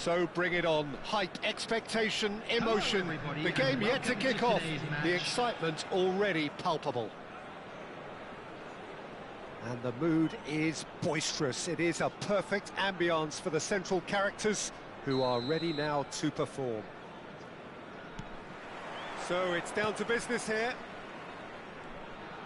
So bring it on. Hype, expectation, emotion. The game yet to kick off. The excitement already palpable. And the mood is boisterous. It is a perfect ambience for the central characters who are ready now to perform. So it's down to business here.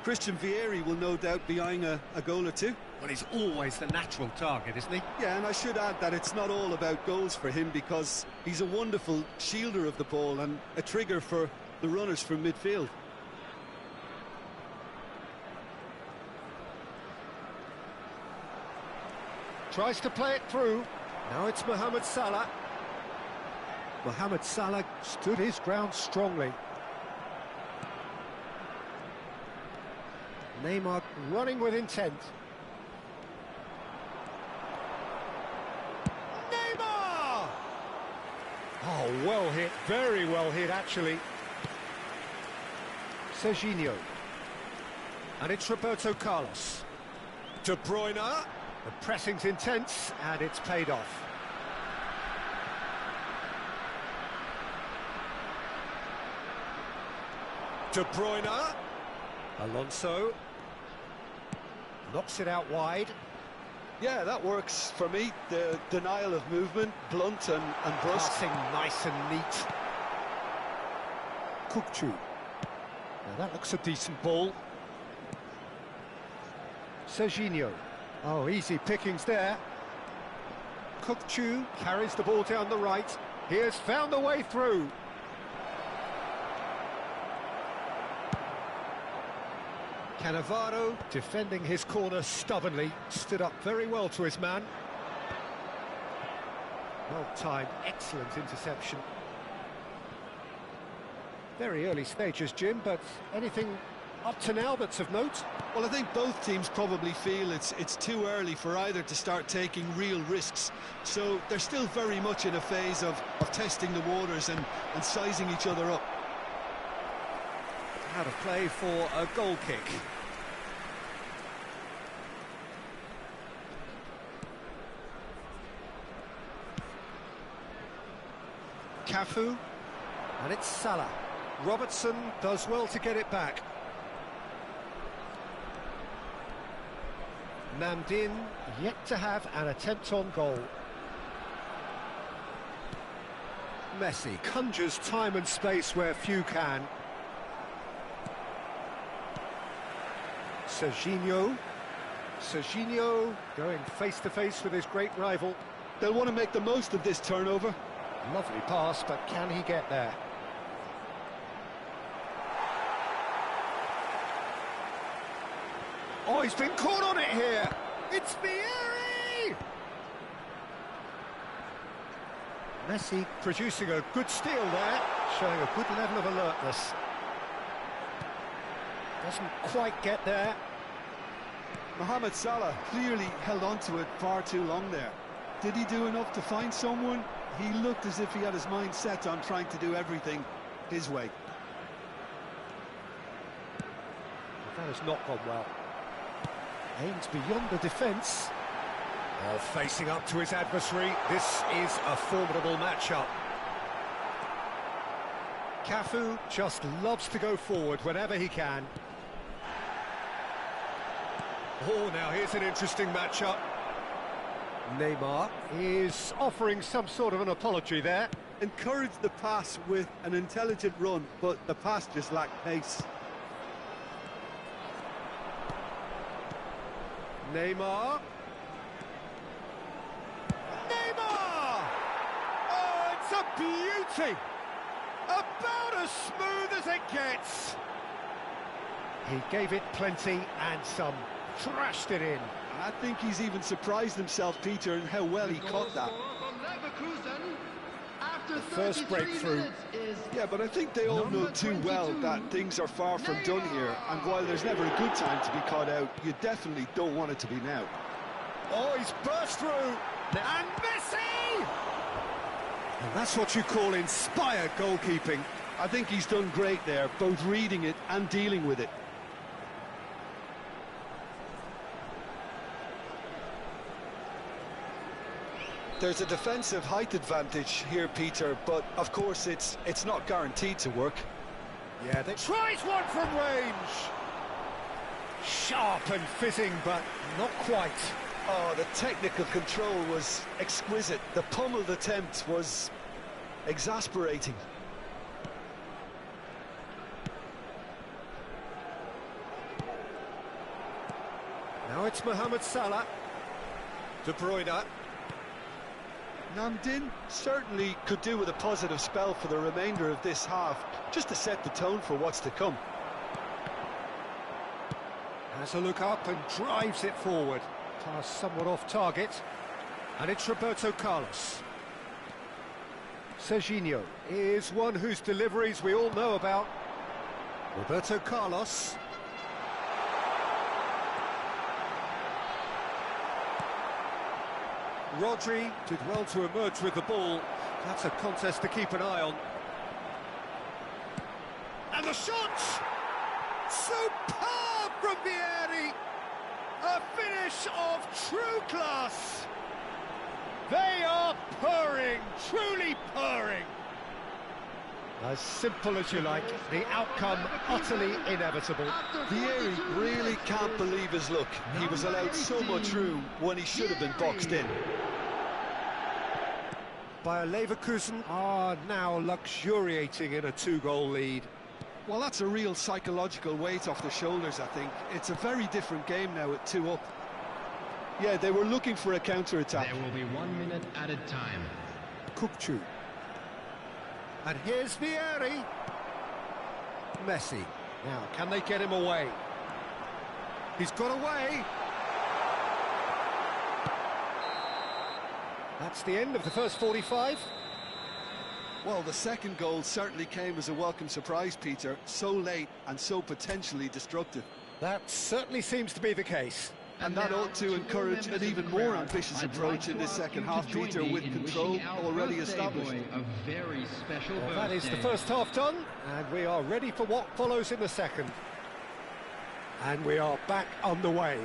Christian Vieri will no doubt be eyeing a goal or two. Well, he's always the natural target, isn't he? Yeah, and I should add that it's not all about goals for him, because he's a wonderful shielder of the ball and a trigger for the runners from midfield. Tries to play it through. Now it's Mohamed Salah. Mohamed Salah stood his ground strongly. Neymar running with intent. Neymar! Oh, well hit, very well hit actually. Serginho. And it's Roberto Carlos. De Bruyne. The pressing's intense, and it's paid off. De Bruyne. Alonso. Knocks it out wide. Yeah, that works for me. The denial of movement, blunt and brusque. Passing nice and neat. Kukçu. Now that looks a decent ball. Serginho. Oh, easy pickings there. Kukçu carries the ball down the right. He has found the way through. Cannavaro defending his corner stubbornly, stood up very well to his man. Well-timed, excellent interception. Very early stages, Jim, but anything up to now that's of note? Well, I think both teams probably feel it's too early for either to start taking real risks. So they're still very much in a phase of testing the waters and sizing each other up. Out of play for a goal kick. Cafu, and it's Salah. Robertson does well to get it back. Namdin yet to have an attempt on goal. Messi conjures time and space where few can. Serginho. Serginho going face-to-face with his great rival. They'll want to make the most of this turnover. Lovely pass, but can he get there? Oh, he's been caught on it here! It's Vieri! Messi producing a good steal there, showing a good level of alertness. Doesn't quite get there. Mohamed Salah clearly held on to it far too long there. Did he do enough to find someone? He looked as if he had his mind set on trying to do everything his way. That has not gone well. Aims beyond the defence. Oh, facing up to his adversary. This is a formidable matchup. Cafu just loves to go forward whenever he can. Oh, now here's an interesting matchup. Neymar is offering some sort of an apology there. Encouraged the pass with an intelligent run, but the pass just lacked pace. Neymar. Neymar! Oh, it's a beauty! About as smooth as it gets. He gave it plenty and some. Thrashed it in. I think he's even surprised himself, Peter, in how well he caught that. The first breakthrough. Yeah, but I think they all know too well that things are far from done here, and while there's never a good time to be caught out, you definitely don't want it to be now. Oh, he's burst through! And Messi! And that's what you call inspired goalkeeping. I think he's done great there, both reading it and dealing with it. There's a defensive height advantage here, Peter, but of course it's not guaranteed to work. Yeah, they tries one from range. Sharp and fitting, but not quite. Oh, the technical control was exquisite. The pummeled attempt was exasperating. Now it's Mohamed Salah. De Bruyne. Namdin certainly could do with a positive spell for the remainder of this half, just to set the tone for what's to come. Has a look up and drives it forward. Pass somewhat off target. And it's Roberto Carlos. Serginho is one whose deliveries we all know about. Roberto Carlos. Rodri did well to emerge with the ball. That's a contest to keep an eye on. And the shot! Superb from Vieri! A finish of true class! They are purring, truly purring! As simple as you like, the outcome utterly inevitable. Vieri really can't believe his luck. He was allowed so much room when he should have been boxed in. Bayer Leverkusen are now luxuriating in a 2-goal lead. Well, that's a real psychological weight off the shoulders, I think. It's a very different game now at 2 up. Yeah, they were looking for a counter-attack. There will be 1 minute added time. Kukçu. And here's Vieri. Messi. Now, can they get him away? He's got away. That's the end of the first 45. Well, the second goal certainly came as a welcome surprise, Peter. So late and so potentially destructive. That certainly seems to be the case. And that ought to encourage an even more ambitious approach in this second half, Peter, with control already established. Well, that is the first half done, and we are ready for what follows in the second. And we are back underway.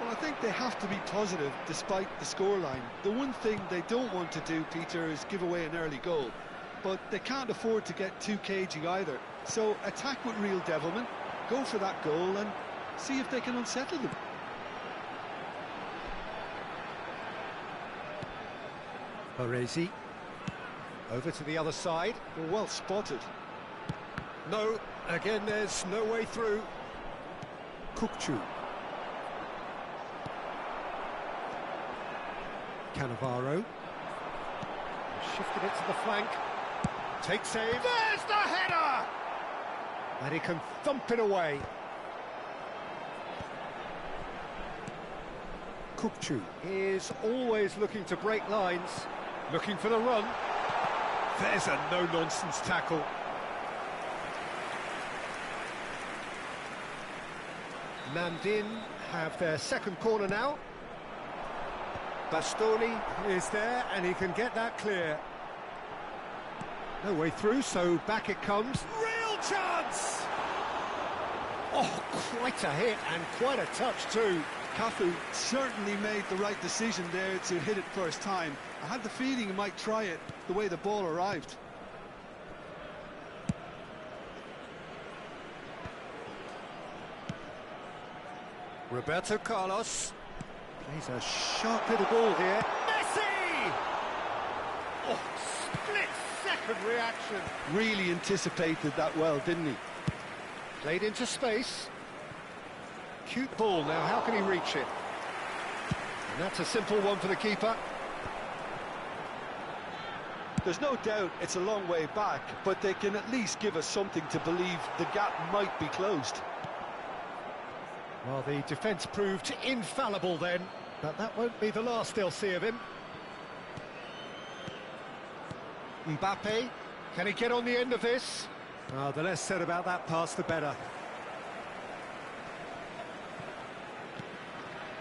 Well, I think they have to be positive despite the scoreline. The one thing they don't want to do, Peter, is give away an early goal. But they can't afford to get too cagey either. So attack with real devilment, go for that goal and see if they can unsettle them. Baresi. Over to the other side. Well spotted. No, again there's no way through. Kukçu. Cannavaro. Shifted it to the flank. Take save. There's the header! And he can thump it away. Kukçu is always looking to break lines, looking for the run. There's a no-nonsense tackle. Namdin have their second corner now. Bastoni is there and he can get that clear. No way through, so back it comes. Real chance! Oh, quite a hit and quite a touch too. Cafu certainly made the right decision there to hit it first time. I had the feeling he might try it the way the ball arrived. Roberto Carlos plays a sharp little ball here. Messi! Oh, split-second reaction. Really anticipated that well, didn't he? Played into space. Cute ball now, how can he reach it? And that's a simple one for the keeper. There's no doubt it's a long way back, but they can at least give us something to believe the gap might be closed. Well, the defence proved infallible then, but that won't be the last they'll see of him. Mbappe, can he get on the end of this? Oh, the less said about that pass, the better.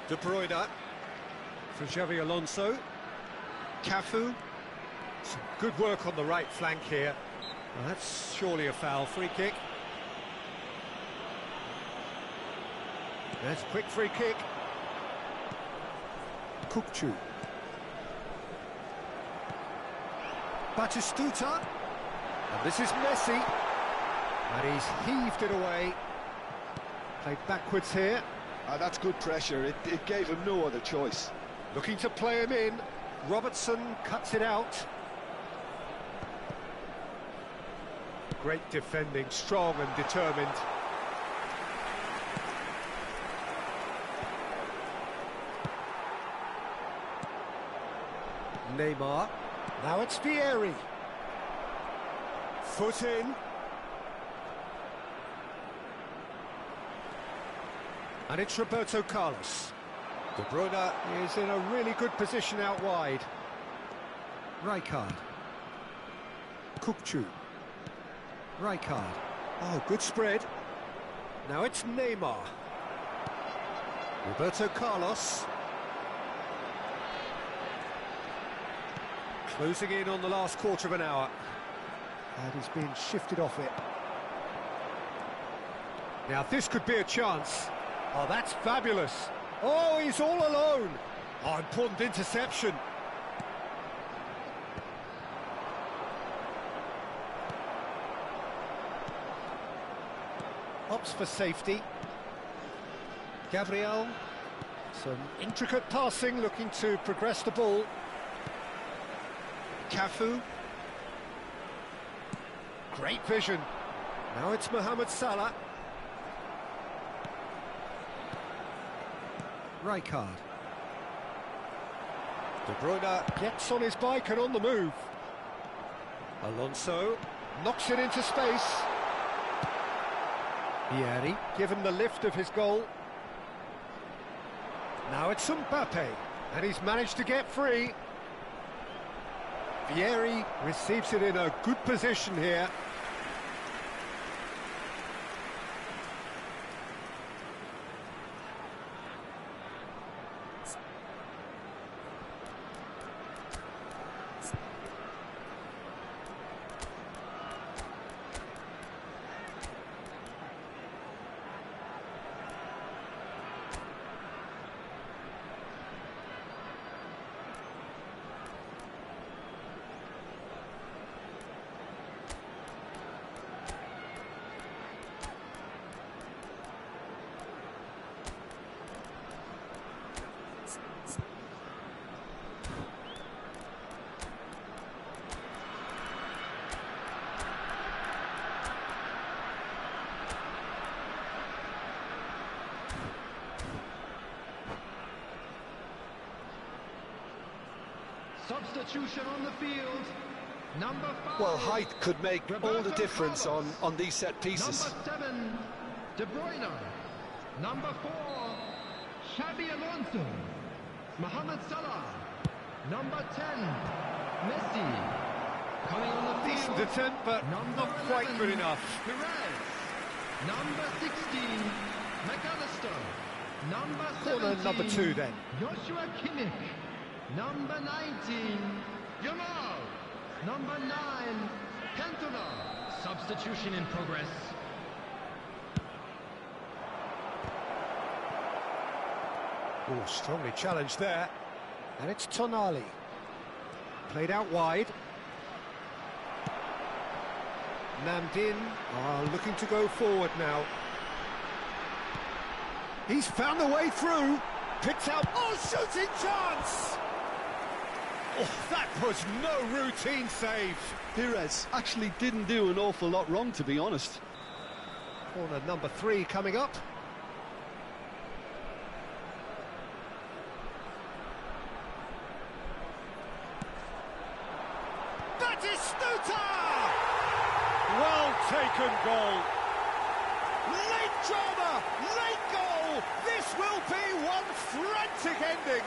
De Bruyne for Xavi Alonso. Cafu. Some good work on the right flank here. Well, that's surely a foul. Free kick. That's a quick free kick. Kukçu. Batistuta. And this is Messi. And he's heaved it away. Played backwards here. That's good pressure. It gave him no other choice. Looking to play him in. Robertson cuts it out. Great defending, strong and determined. Neymar. Now it's Vieri. Foot in. And it's Roberto Carlos. De Bruyne is in a really good position out wide. Rijkaard. Kukçu. Rijkaard. Oh, good spread. Now it's Neymar. Roberto Carlos. Closing in on the last quarter of an hour. And he's been shifted off it. Now this could be a chance. Oh, that's fabulous. Oh, he's all alone. Oh, important interception. Opts for safety. Gabriel. Some intricate passing, looking to progress the ball. Cafu. Great vision. Now it's Mohamed Salah. Rijkaard. De Bruyne gets on his bike and on the move. Alonso knocks it into space. Vieri given the lift of his goal. Now it's Mbappe, and he's managed to get free. Vieri receives it in a good position here. Substitution on the field. Number 5. Well, height could make all the difference on these set pieces. Number 7, De Bruyne. Number 4, Xabi Alonso. Mohamed Salah. Number 10, Messi. Coming on the field. Decent attempt, but not quite good enough. Perez. Number 16, McAllister. Number 17, Corner number 2 then. Joshua Kimmich. Number 19, Yamal. Number 9, Cantona. Substitution in progress. Oh, strongly challenged there. And it's Tonali. Played out wide. Namdin are looking to go forward now. He's found the way through. Picked out. Oh, shooting chance! Oh, that was no routine save. Perez actually didn't do an awful lot wrong, to be honest. Corner number 3 coming up. Batistuta! Well taken goal. Late drama, late goal. This will be one frantic ending.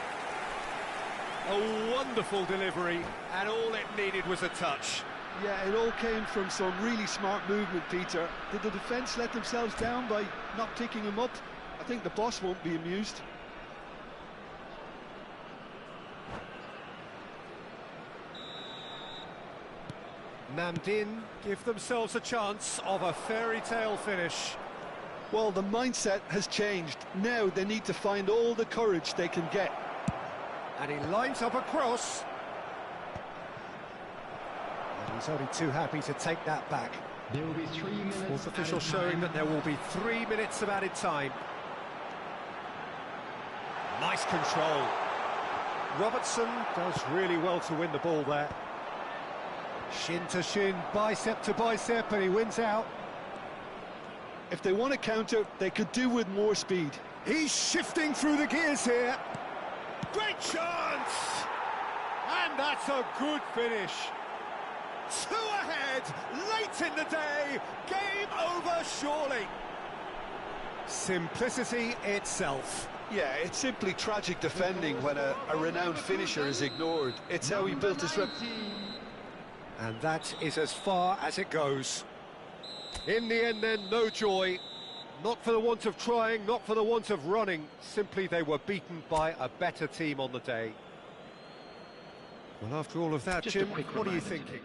A wonderful delivery, and all it needed was a touch. Yeah, it all came from some really smart movement, Peter. Did the defence let themselves down by not picking him up? I think the boss won't be amused. Namdin give themselves a chance of a fairy tale finish. Well, the mindset has changed. Now they need to find all the courage they can get. And he lines up a cross. He's only too happy to take that back. There will be 3 minutes. Fourth official added showing time. that there will be 3 minutes of added time. Nice control. Robertson does really well to win the ball there. Shin to shin, bicep to bicep, and he wins out. If they want to counter, they could do with more speed. He's shifting through the gears here. Great chance! And that's a good finish. 2 ahead, late in the day, game over surely. Simplicity itself. Yeah, it's simply tragic defending when a renowned finisher is ignored. It's how he built his rep. And that is as far as it goes. In the end then, no joy. Not for the want of trying, not for the want of running. Simply they were beaten by a better team on the day. Well, after all of that, Just a Jim, quick what are you reminder thinking?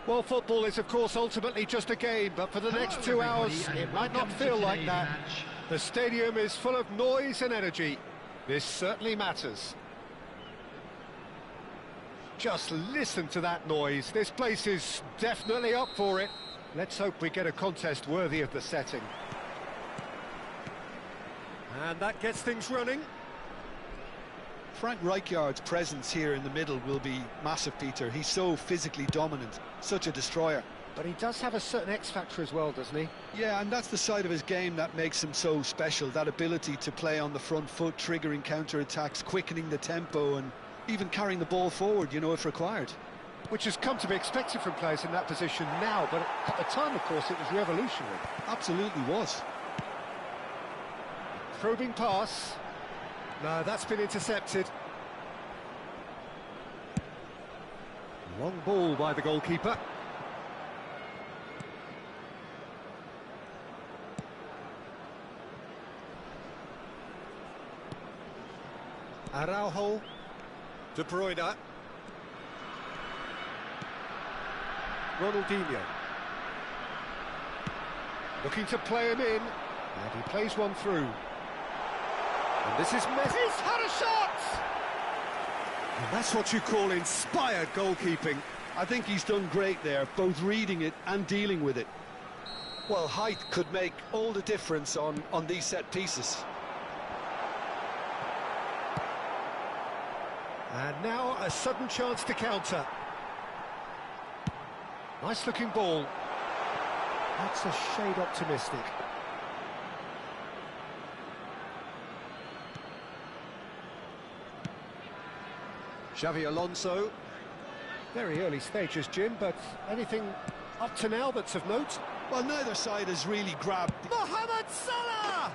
Well, football is, of course, ultimately just a game, but for the next 2 hours, it might not feel like that. The stadium is full of noise and energy. This certainly matters. Just listen to that noise. This place is definitely up for it. Let's hope we get a contest worthy of the setting. And that gets things running. Frank Rijkaard's presence here in the middle will be massive, Peter. He's so physically dominant, such a destroyer. But he does have a certain X-factor as well, doesn't he? Yeah, and that's the side of his game that makes him so special, that ability to play on the front foot, triggering counter-attacks, quickening the tempo, and even carrying the ball forward, you know, if required. Which has come to be expected from players in that position now, but at the time, of course, it was revolutionary. Absolutely was. Probing pass. No, that's been intercepted. Long ball by the goalkeeper. Araujo. De Bruyne. Ronaldinho. Looking to play him in, and he plays one through. And this is Messi. He's had a shot! And that's what you call inspired goalkeeping. I think he's done great there, both reading it and dealing with it. Well, height could make all the difference on these set pieces. And now a sudden chance to counter. Nice looking ball. That's a shade optimistic. Xavi Alonso. Very early stages, Jim, but anything up to now that's of note? Well, neither side has really grabbed... Mohamed Salah!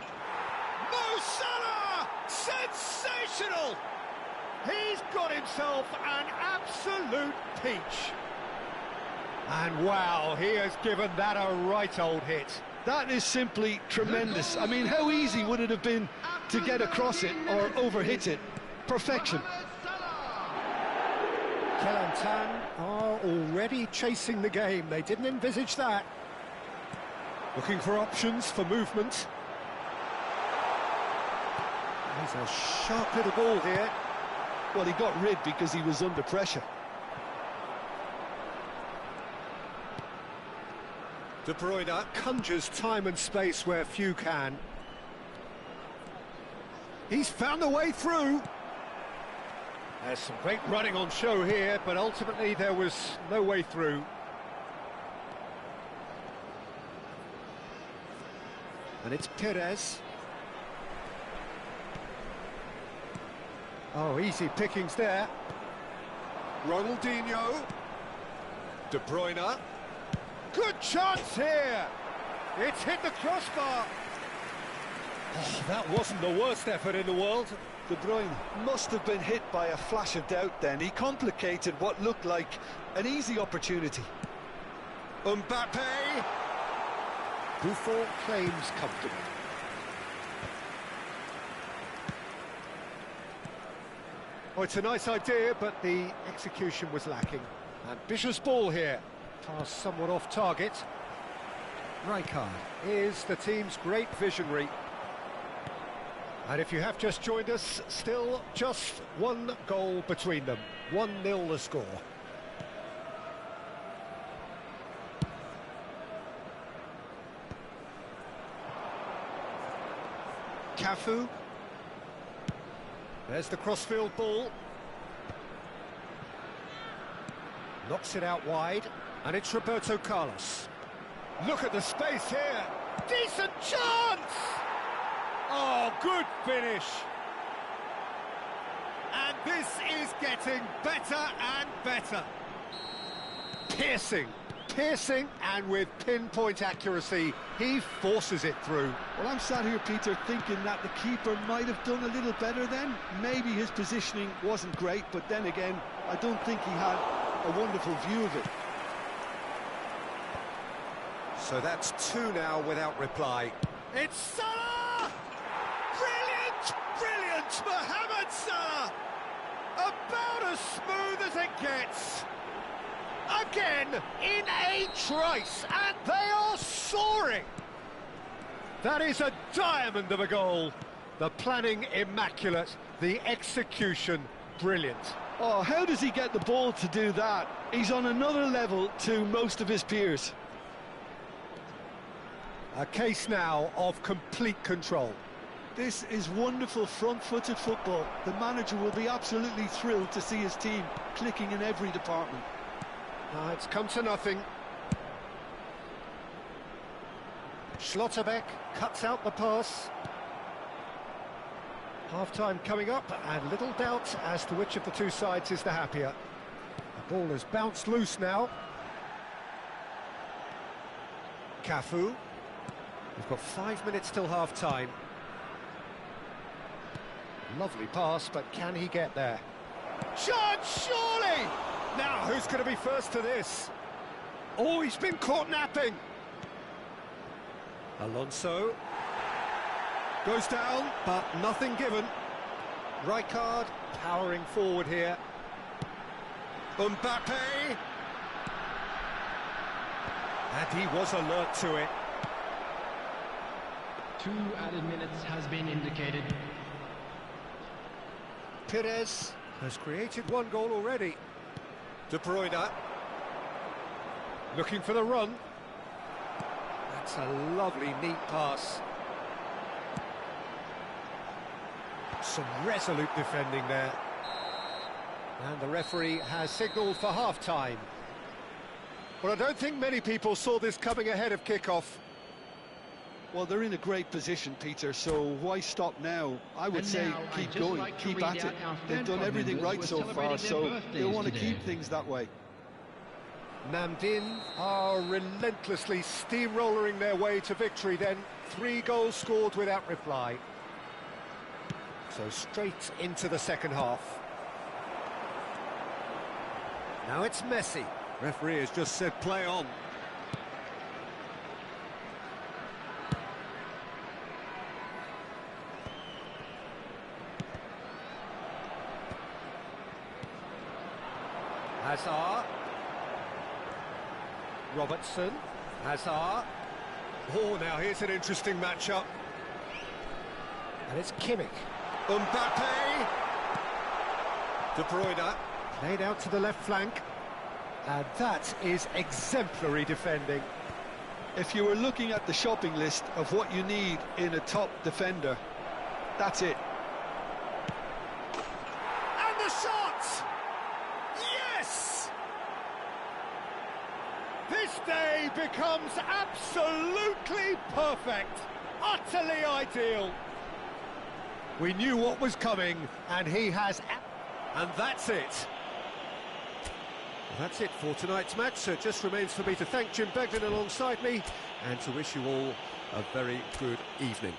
Mo Salah! Sensational! He's got himself an absolute peach. And wow, he has given that a right old hit. That is simply tremendous. I mean, how easy would it have been to get across it or overhit it? Perfection. Kelantan are already chasing the game. They didn't envisage that. Looking for options for movement. There's a sharp little ball here. Well, he got rid because he was under pressure. De Bruyne conjures time and space where few can. He's found a way through. There's some great running on show here, but ultimately there was no way through. And it's Perez. Oh, easy pickings there. Ronaldinho. De Bruyne. Good chance here. It's hit the crossbar. Oh, that wasn't the worst effort in the world. De Bruyne must have been hit by a flash of doubt then. He complicated what looked like an easy opportunity. Mbappe. Buffon claims comfortable. Oh, it's a nice idea, but the execution was lacking. Ambitious ball here. Pass somewhat off target. Rijkaard is the team's great visionary. And if you have just joined us, still just one goal between them. 1-0 the score. Cafu. There's the crossfield ball. Knocks it out wide, and it's Roberto Carlos. Look at the space here. Decent chance! Oh, good finish. And this is getting better and better. Piercing, and with pinpoint accuracy, he forces it through. Well, I'm sat here, Peter, thinking that the keeper might have done a little better then. Maybe his positioning wasn't great, but then again, I don't think he had a wonderful view of it. So that's 2 now without reply. It's Salah! Brilliant! Mohamed Salah! About as smooth as it gets. Again, in a trice, and they are soaring. That is a diamond of a goal. The planning immaculate, the execution brilliant. Oh, how does he get the ball to do that? He's on another level to most of his peers. A case now of complete control. This is wonderful front-footed football. The manager will be absolutely thrilled to see his team clicking in every department. It's come to nothing. Schlotterbeck cuts out the pass. Half-time coming up, and little doubt as to which of the two sides is the happier. The ball has bounced loose now. Cafu. We've got 5 minutes till half-time. Lovely pass, but can he get there? Chance, surely! Now, who's going to be first to this? Oh, he's been caught napping. Alonso. Goes down, but nothing given. Rijkaard powering forward here. Mbappe. And he was alert to it. 2 added minutes has been indicated. Perez has created 1 goal already. De Bruyne. Looking for the run. That's a lovely, neat pass. Some resolute defending there. And the referee has signalled for half-time. Well, I don't think many people saw this coming ahead of kick-off. Well, they're in a great position, Peter, so why stop now? I would say keep going, keep at it. They've done everything right so far, so they'll want to keep things that way. Namdin are relentlessly steamrollering their way to victory then. 3 goals scored without reply. So straight into the second half. Now it's Messi. Referee has just said play on. Hazard. Robertson. Hazard. Oh, now here's an interesting matchup. And it's Kimmich. Mbappe. De Bruyne. Played out to the left flank. And that is exemplary defending. If you were looking at the shopping list of what you need in a top defender, that's it. And the shot! Yes! This day becomes absolutely perfect, utterly ideal. We knew what was coming, and he has... And that's it. That's it for tonight's match, so it just remains for me to thank Jim Begden alongside me and to wish you all a very good evening.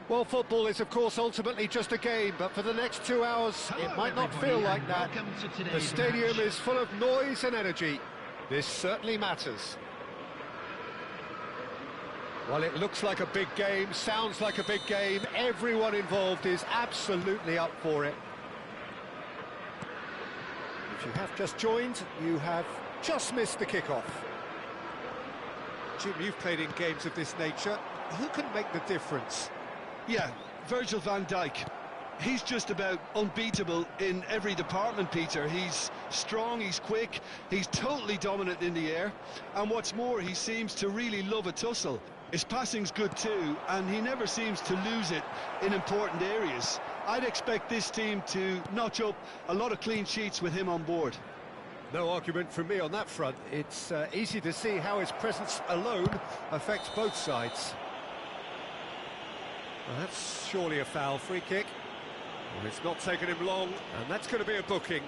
Well, football is, of course, ultimately just a game, but for the next 2 hours, it might not feel like that. The stadium is full of noise and energy. This certainly matters. Well, it looks like a big game, sounds like a big game. Everyone involved is absolutely up for it. If you have just joined, you have just missed the kickoff. Jim, you've played in games of this nature. Who can make the difference? Yeah, Virgil van Dijk. He's just about unbeatable in every department, Peter. He's strong, he's quick, he's totally dominant in the air. And what's more, he seems to really love a tussle. His passing's good too, and he never seems to lose it in important areas. I'd expect this team to notch up a lot of clean sheets with him on board. No argument from me on that front. It's easy to see how his presence alone affects both sides. Well, that's surely a foul. Free kick. Well, it's not taken him long, and that's going to be a booking.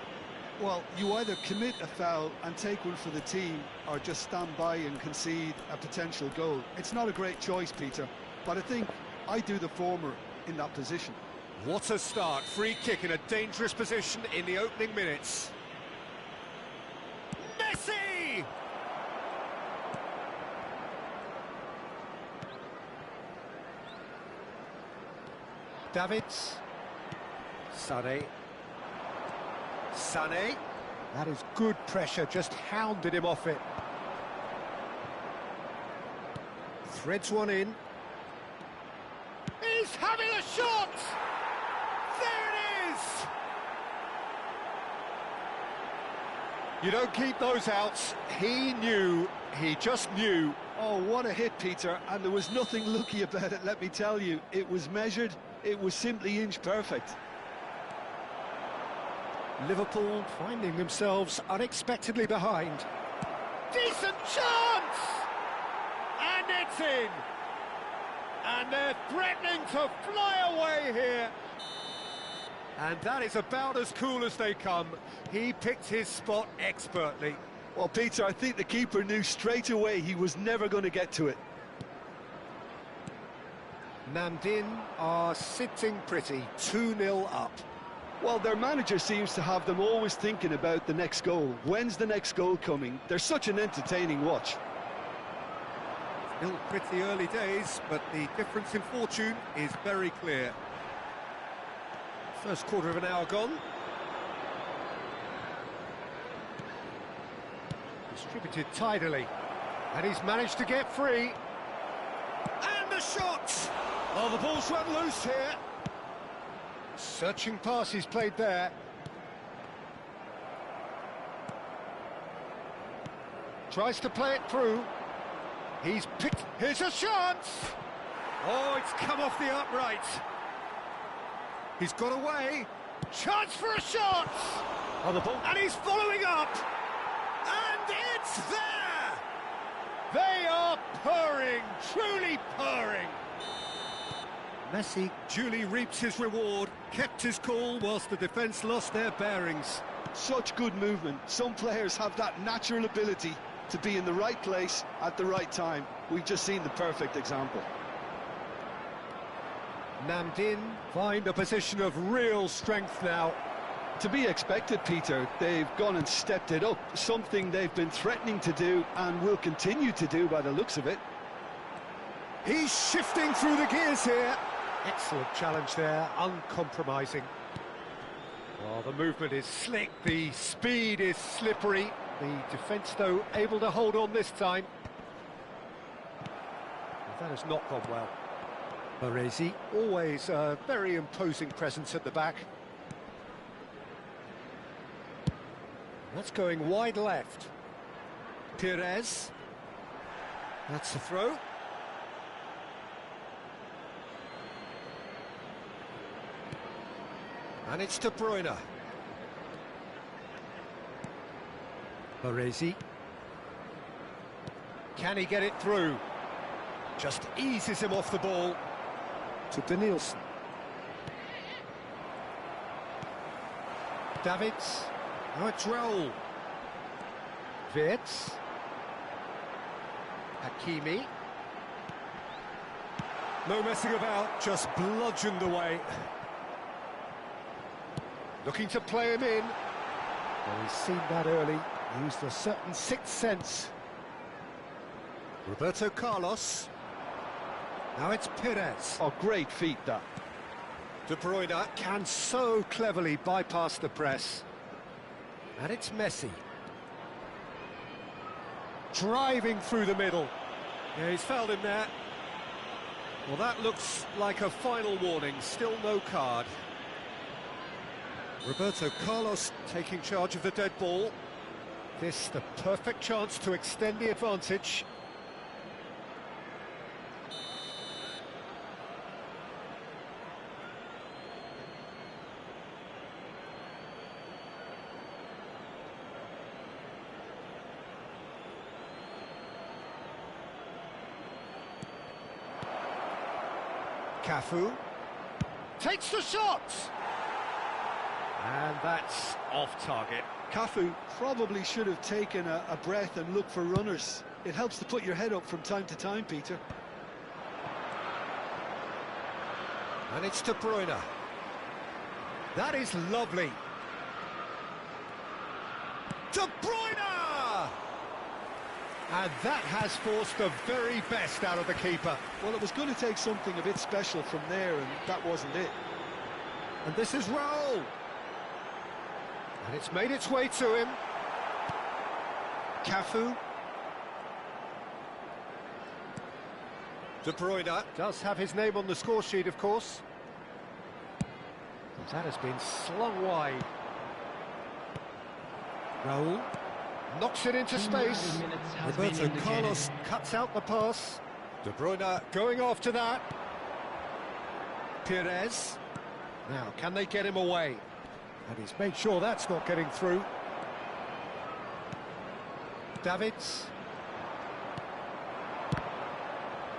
Well, you either commit a foul and take one for the team, or just stand by and concede a potential goal. It's not a great choice, Peter, but I think I do the former in that position. What a start. Free kick in a dangerous position in the opening minutes. Messi! Davids. Sané. Sané. That is good pressure, just hounded him off it. Threads one in. He's having a shot! There it is! You don't keep those outs. He knew, he just knew. Oh, what a hit, Peter, and there was nothing lucky about it, let me tell you. It was measured, it was simply inch perfect. Liverpool finding themselves unexpectedly behind. Decent chance! And it's in! And they're threatening to fly away here. And that is about as cool as they come. He picked his spot expertly. Well, Peter, I think the keeper knew straight away he was never going to get to it. Namdin are sitting pretty, 2-0 up. Well, their manager seems to have them always thinking about the next goal. When's the next goal coming? They're such an entertaining watch. Still pretty early days, but the difference in fortune is very clear. First quarter of an hour gone. Distributed tidily. And he's managed to get free. And the shot! Oh, the ball's run loose here. Searching pass he's played there. Tries to play it through. He's picked... Here's a chance! Oh, it's come off the upright. He's got away. Chance for a shot! On the ball. And he's following up. And it's there! They are purring, truly purring. Messi duly reaps his reward, kept his cool whilst the defence lost their bearings. Such good movement. Some players have that natural ability to be in the right place at the right time. We've just seen the perfect example. Namdin find a position of real strength now. To be expected, Peter. They've gone and stepped it up, something they've been threatening to do and will continue to do by the looks of it. He's shifting through the gears here. Excellent challenge there, uncompromising. Oh, the movement is slick, the speed is slippery. The defence, though, able to hold on this time. That has not gone well. Baresi, always a very imposing presence at the back. That's going wide left. Pires. That's the throw. And it's De Bruyne. Baresi. Can he get it through? Just eases him off the ball. To Danielson. Davids. Oh, it's Raul. Wirtz. Hakimi. No messing about, just bludgeoned away. Looking to play him in. Well, he's seen that early, used a certain sixth sense. Roberto Carlos. Now it's Perez. Oh, great feat, that. De Bruyne can so cleverly bypass the press. And it's Messi. Driving through the middle. Yeah, he's fouled him there. Well, that looks like a final warning, still no card. Roberto Carlos taking charge of the dead ball. This the perfect chance to extend the advantage. Cafu takes the shot, and that's off target. Cafu probably should have taken a breath and looked for runners. It helps to put your head up from time to time, Peter. And it's De Bruyne. That is lovely. De Bruyne! And that has forced the very best out of the keeper. Well, it was going to take something a bit special from there, and that wasn't it. And this is Raul. And it's made its way to him. Cafu. De Bruyne does have his name on the score sheet, of course. That has been slung wide. Raul knocks it into space. Roberto Carlos cuts out the pass. De Bruyne going after that. Perez. Now, can they get him away? And he's made sure that's not getting through. Davids.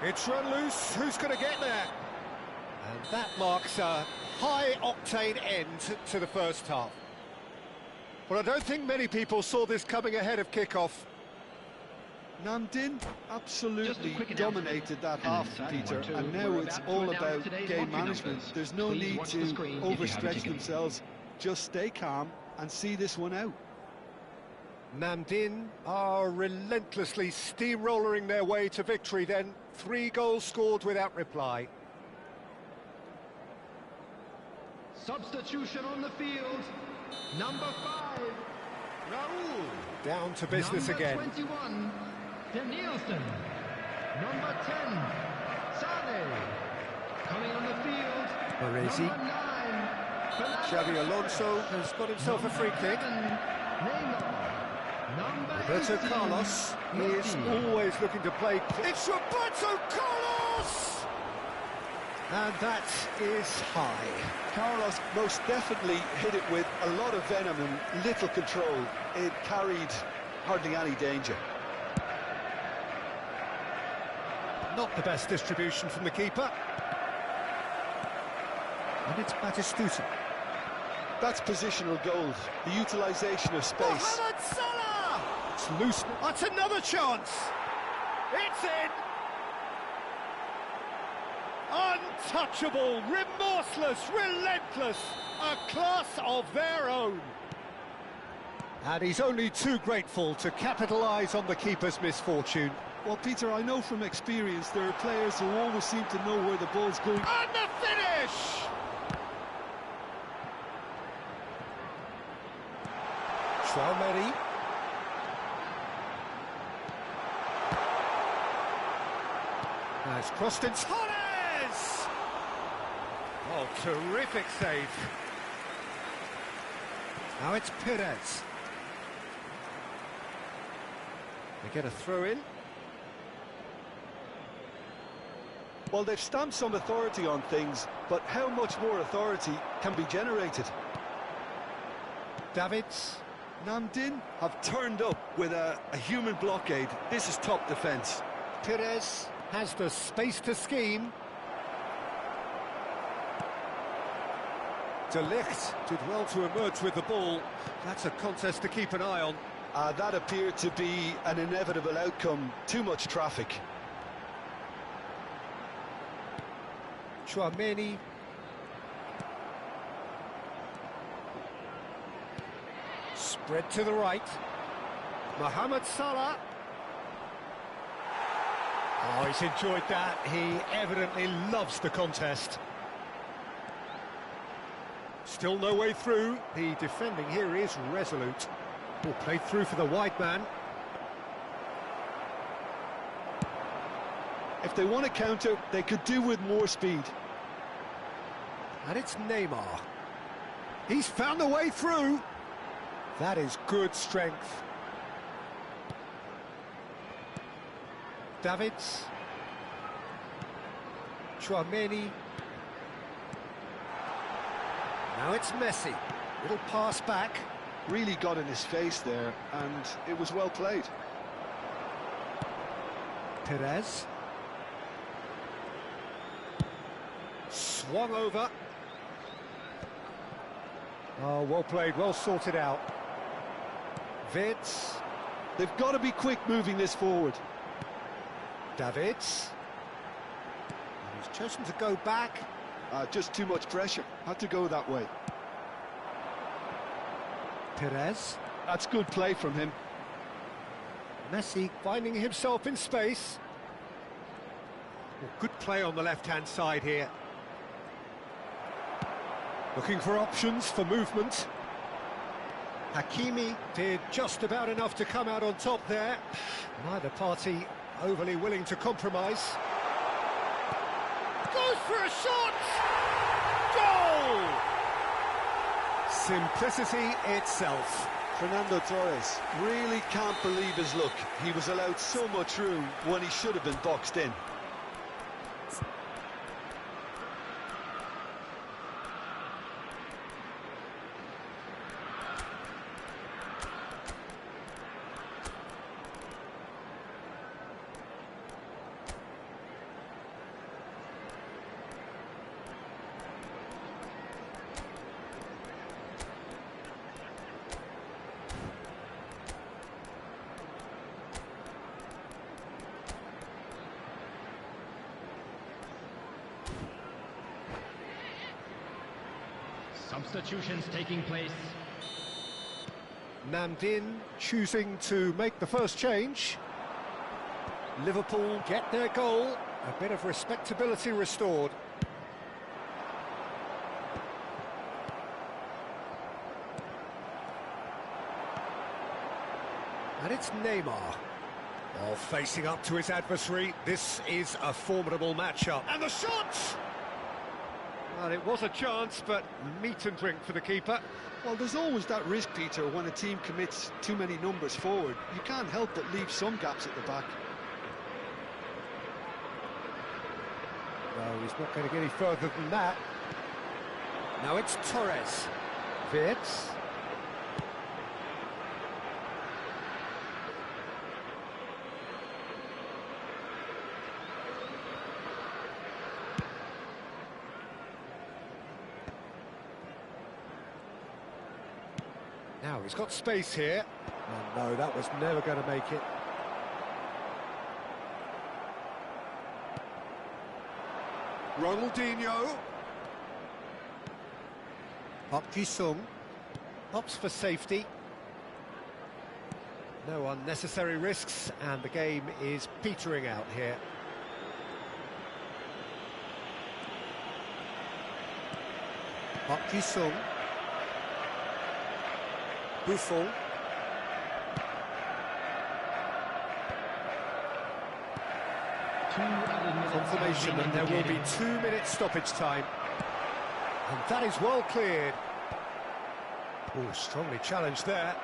It's run loose. Who's going to get there? And that marks a high-octane end to the first half. Well, I don't think many people saw this coming ahead of kickoff. Namdin absolutely dominated that half, Peter, and now it's all about game management. There's no need to overstretch themselves. Just stay calm and see this one out. Namdin are relentlessly steamrollering their way to victory then. 3 goals scored without reply. Substitution on the field. Number 5, Raul. Down to business again. Number 21, Danielson. Number 10, Sane. Coming on the field. Baresi. Number 9, Xavi Alonso has got himself a free kick. Roberto Carlos is always looking to play. It's Roberto Carlos! And that is high. Carlos most definitely hit it with a lot of venom and little control. It carried hardly any danger. Not the best distribution from the keeper. And it's Batistuta. That's positional gold, the utilisation of space. Mohamed Salah! It's loose. That's another chance. It's in. Untouchable, remorseless, relentless, a class of their own. And he's only too grateful to capitalise on the keeper's misfortune. Well, Peter, I know from experience there are players who always seem to know where the ball's going. And the finish! Traoré. Now it's crossed in. Torres! Oh, terrific save. Now it's Perez. They get a throw in. Well, they've stamped some authority on things, but how much more authority can be generated? Davids. Namdin have turned up with a human blockade. This is top defence. Perez has the space to scheme. De Ligt did well to emerge with the ball. That's a contest to keep an eye on. That appeared to be an inevitable outcome. Too much traffic. Chouameni. Spread to the right. Mohamed Salah. Oh, he's enjoyed that. He evidently loves the contest. Still no way through. The defending here is resolute. Ball played through for the wide man. If they want to counter, they could do with more speed. And it's Neymar. He's found the way through. That is good strength. Davids. Chouameni. Now it's Messi. Little pass back. Really got in his face there, and it was well played. Perez. Swung over. Oh, well played, well sorted out. Vids. They've got to be quick moving this forward. Davids. And he's chosen to go back. Just too much pressure. Had to go that way. Perez. That's good play from him. Messi finding himself in space. Well, good play on the left-hand side here. Looking for options for movement. Hakimi did just about enough to come out on top there. Neither party overly willing to compromise. Goes for a shot! Goal! Simplicity itself. Fernando Torres really can't believe his luck. He was allowed so much room when he should have been boxed in. Substitutions taking place. Namdin choosing to make the first change. Liverpool get their goal. A bit of respectability restored. And it's Neymar. Oh, facing up to his adversary. This is a formidable matchup. And the shot! Well, it was a chance, but meat and drink for the keeper. Well, there's always that risk, Peter, when a team commits too many numbers forward. You can't help but leave some gaps at the back. No, he's not going to get any further than that. Now it's Torres. Vids. Now he's got space here. Oh, no, that was never going to make it. Ronaldinho. Park Ji-sung. Opts for safety. No unnecessary risks, and the game is petering out here. Park Ji-sung. Buffon. Confirmation that there will be 2 minutes stoppage time. And that is well cleared. Oh, strongly challenged there.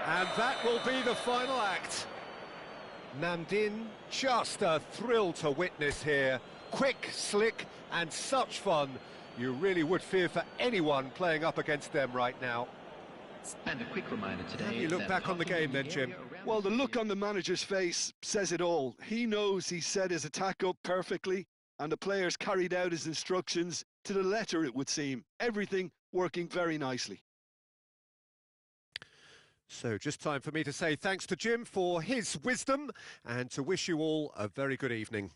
And that will be the final act. Namdin, just a thrill to witness here. Quick, slick, and such fun. You really would fear for anyone playing up against them right now. And a quick reminder today. How do you look back on the game then, Jim? Well, the look on the manager's face says it all. He knows he set his attack up perfectly, and the players carried out his instructions to the letter, it would seem. Everything working very nicely. So just time for me to say thanks to Jim for his wisdom and to wish you all a very good evening.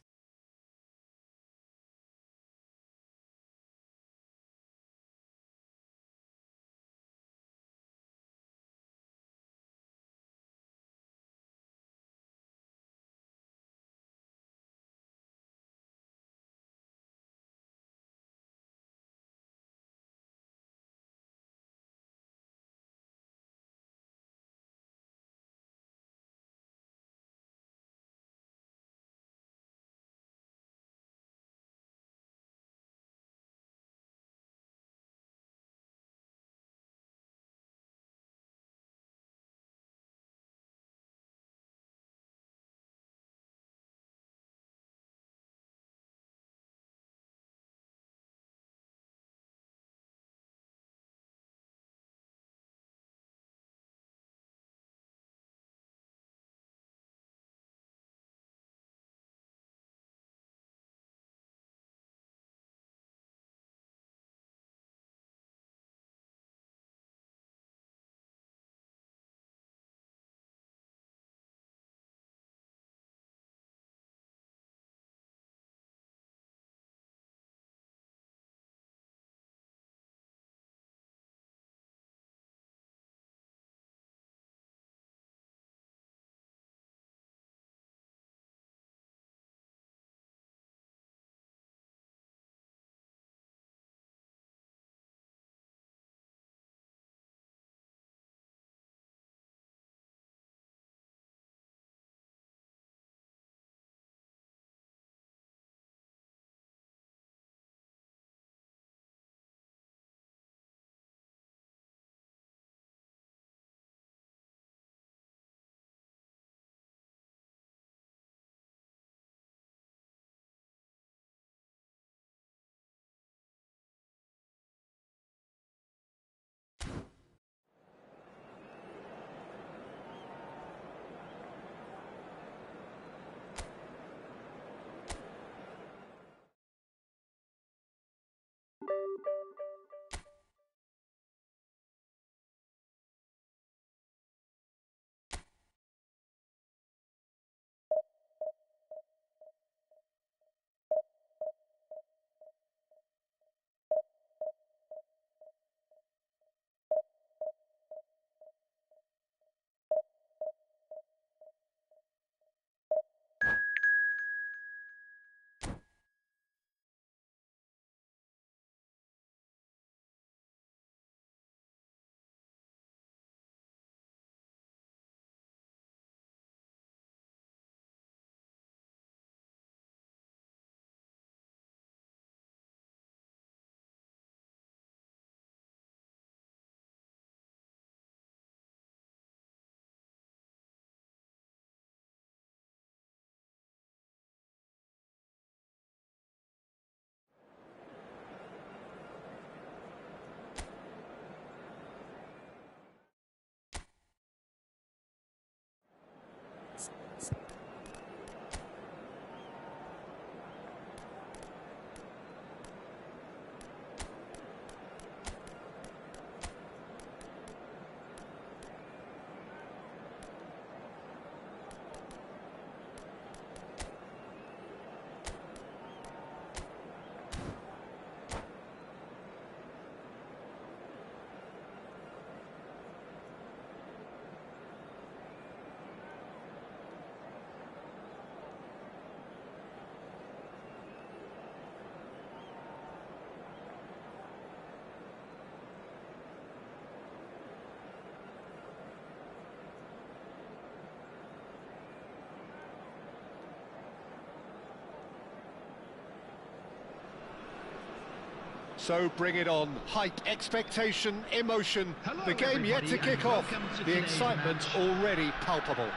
So bring it on. Hype, expectation, emotion. Hello, The game yet to everybody, kick and off. welcome to The today's excitement match. already palpable.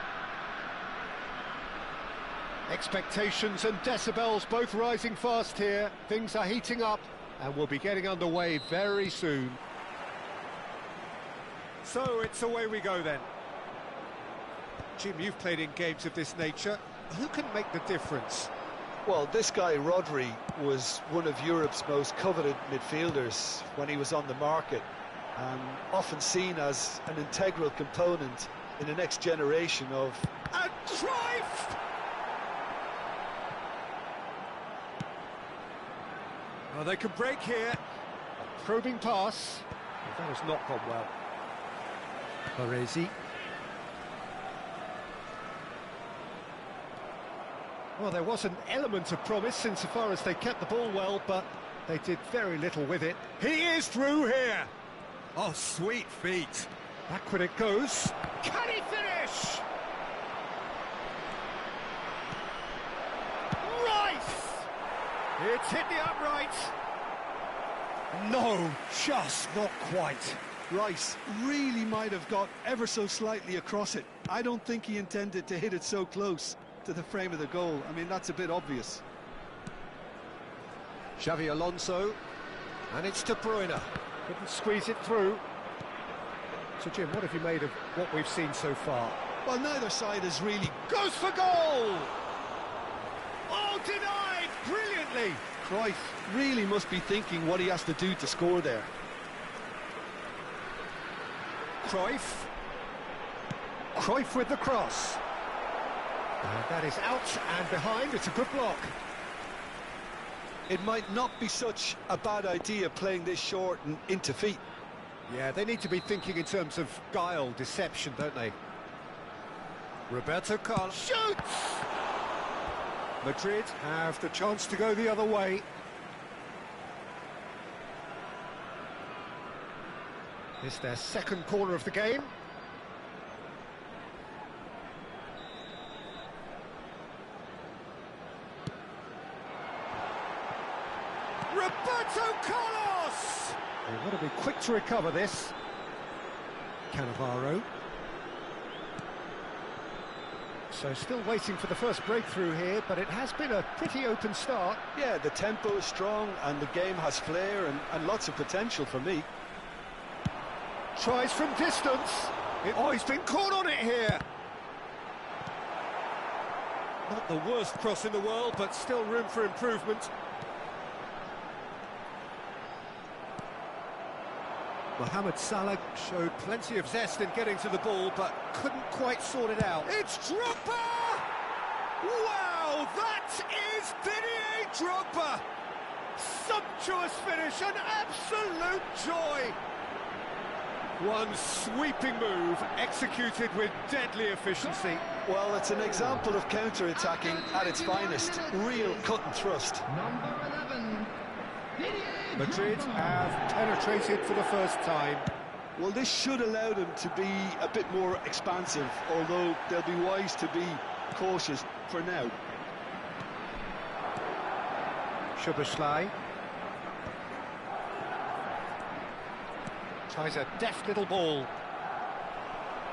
Expectations and decibels both rising fast here. Things are heating up and we'll be getting underway very soon. So it's away we go then. Jim, you've played in games of this nature. Who can make the difference? Well, this guy, Rodri, was one of Europe's most coveted midfielders when he was on the market. Often seen as an integral component in the next generation of... And Cruyff! Oh, they could break here. A probing pass. Well, that has not gone well. Baresi. Well, there was an element of promise insofar as they kept the ball well, but they did very little with it. He is through here! Oh, sweet feet. Backward it goes. Can he finish? Rice! It's hit the upright. No, just not quite. Rice really might have got ever so slightly across it. I don't think he intended to hit it so close to the frame of the goal. I mean, that's a bit obvious. Xavi Alonso, and it's De Bruyne. Couldn't squeeze it through. So, Jim, what have you made of what we've seen so far? Well, neither side has really... Goes for goal! Oh, denied brilliantly! Cruyff really must be thinking what he has to do to score there. Cruyff. Cruyff with the cross. And that is out and behind. It's a good block. It might not be such a bad idea playing this short and into feet. Yeah, they need to be thinking in terms of guile, deception, don't they? Roberto Carlos shoots! Madrid have the chance to go the other way. It's their second corner of the game. Roberto Carlos! They've got to be quick to recover this. Cannavaro. So still waiting for the first breakthrough here, but it has been a pretty open start. Yeah, the tempo is strong and the game has flair and lots of potential for me. Tries from distance. Oh, he's been caught on it here. Not the worst cross in the world, but still room for improvement. Mohamed Salah showed plenty of zest in getting to the ball, but couldn't quite sort it out. It's Drogba! Wow, that is Didier Drogba! Sumptuous finish, an absolute joy! One sweeping move, executed with deadly efficiency. Well, it's an example of counter-attacking at its finest. Real cut and thrust. Number 11, Didier Madrid Drogba. have penetrated for the first time. Well, this should allow them to be a bit more expansive, although they'll be wise to be cautious for now. Szoboszlai. Tries a deft little ball.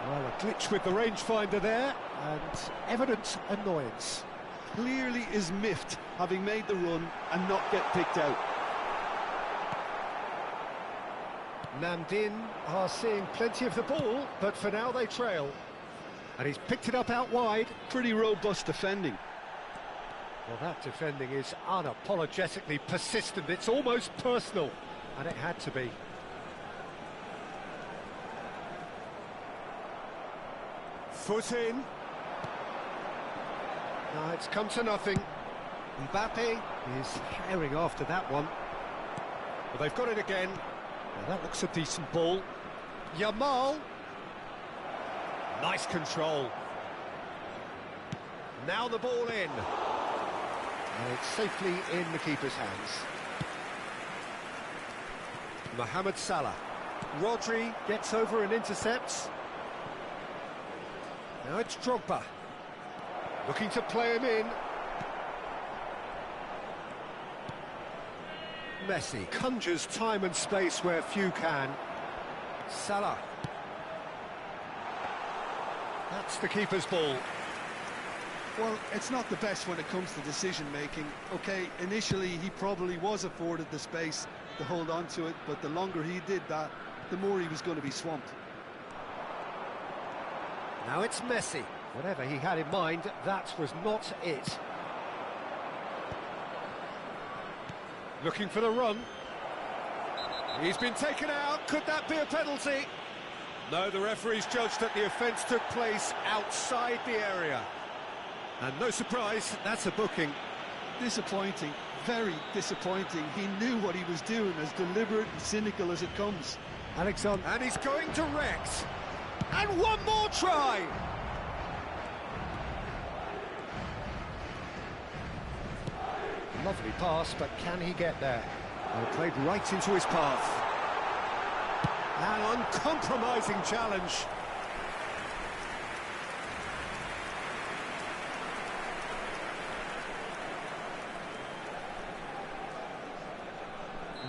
Well, a glitch with the rangefinder there, and evident annoyance. Clearly is miffed, having made the run and not get picked out. Namdin are seeing plenty of the ball, but for now they trail. And he's picked it up out wide. Pretty robust defending. Well, that defending is unapologetically persistent. It's almost personal, and it had to be. Foot in. No, it's come to nothing. Mbappe is herring after that one. Well, they've got it again. Well, that looks a decent ball. Yamal. Nice control. Now the ball in. And it's safely in the keeper's hands. Mohamed Salah. Rodri gets over and intercepts. Now it's Drogba. Looking to play him in. Messi conjures time and space where few can. Salah. That's the keeper's ball. Well, it's not the best when it comes to decision-making. OK, initially he probably was afforded the space to hold on to it, but the longer he did that, the more he was going to be swamped. Now it's Messi. Whatever he had in mind, that was not it. Looking for the run. He's been taken out. Could that be a penalty? No, the referee's judged that the offence took place outside the area. And no surprise, that's a booking. Disappointing, very disappointing. He knew what he was doing, as deliberate and cynical as it comes. Alexander. And he's going direct. And one more try! Lovely pass, but can he get there? Well, played right into his path. An uncompromising challenge.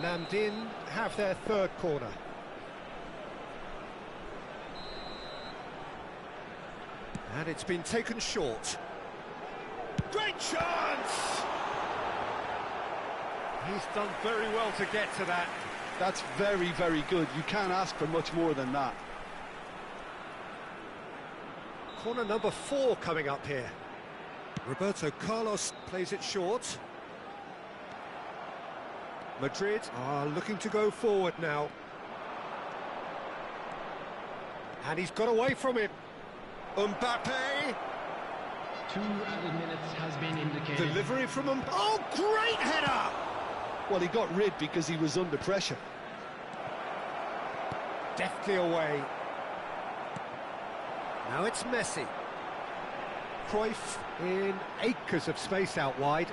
Namdin have their third corner. And it's been taken short. Great chance! He's done very well to get to that. That's very, very good. You can't ask for much more than that. Corner number 4 coming up here. Roberto Carlos plays it short. Madrid are looking to go forward now. And he's got away from him. Mbappe. 2 added minutes has been indicated. Delivery from Mbappe. Oh, great header! Well, he got rid because he was under pressure. Deftly away. Now it's Messi. Cruyff in acres of space out wide.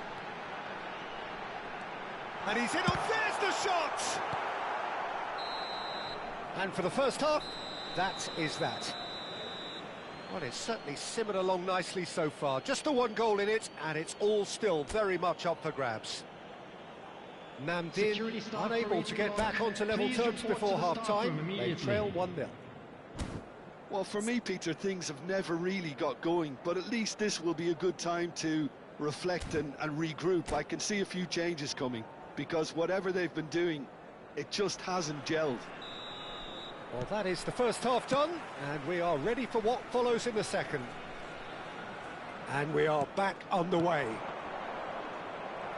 And he's in. Oh, there's the shot! And for the first half, that is that. Well, it's certainly simmered along nicely so far. Just the one goal in it, and it's all still very much up for grabs. Namdin unable to get back onto level terms before half-time. They trail 1-0. Well, for me, Peter, things have never really got going, but at least this will be a good time to reflect and regroup. I can see a few changes coming, because whatever they've been doing, it just hasn't gelled. Well, that is the first half done, and we are ready for what follows in the second. And we are back underway.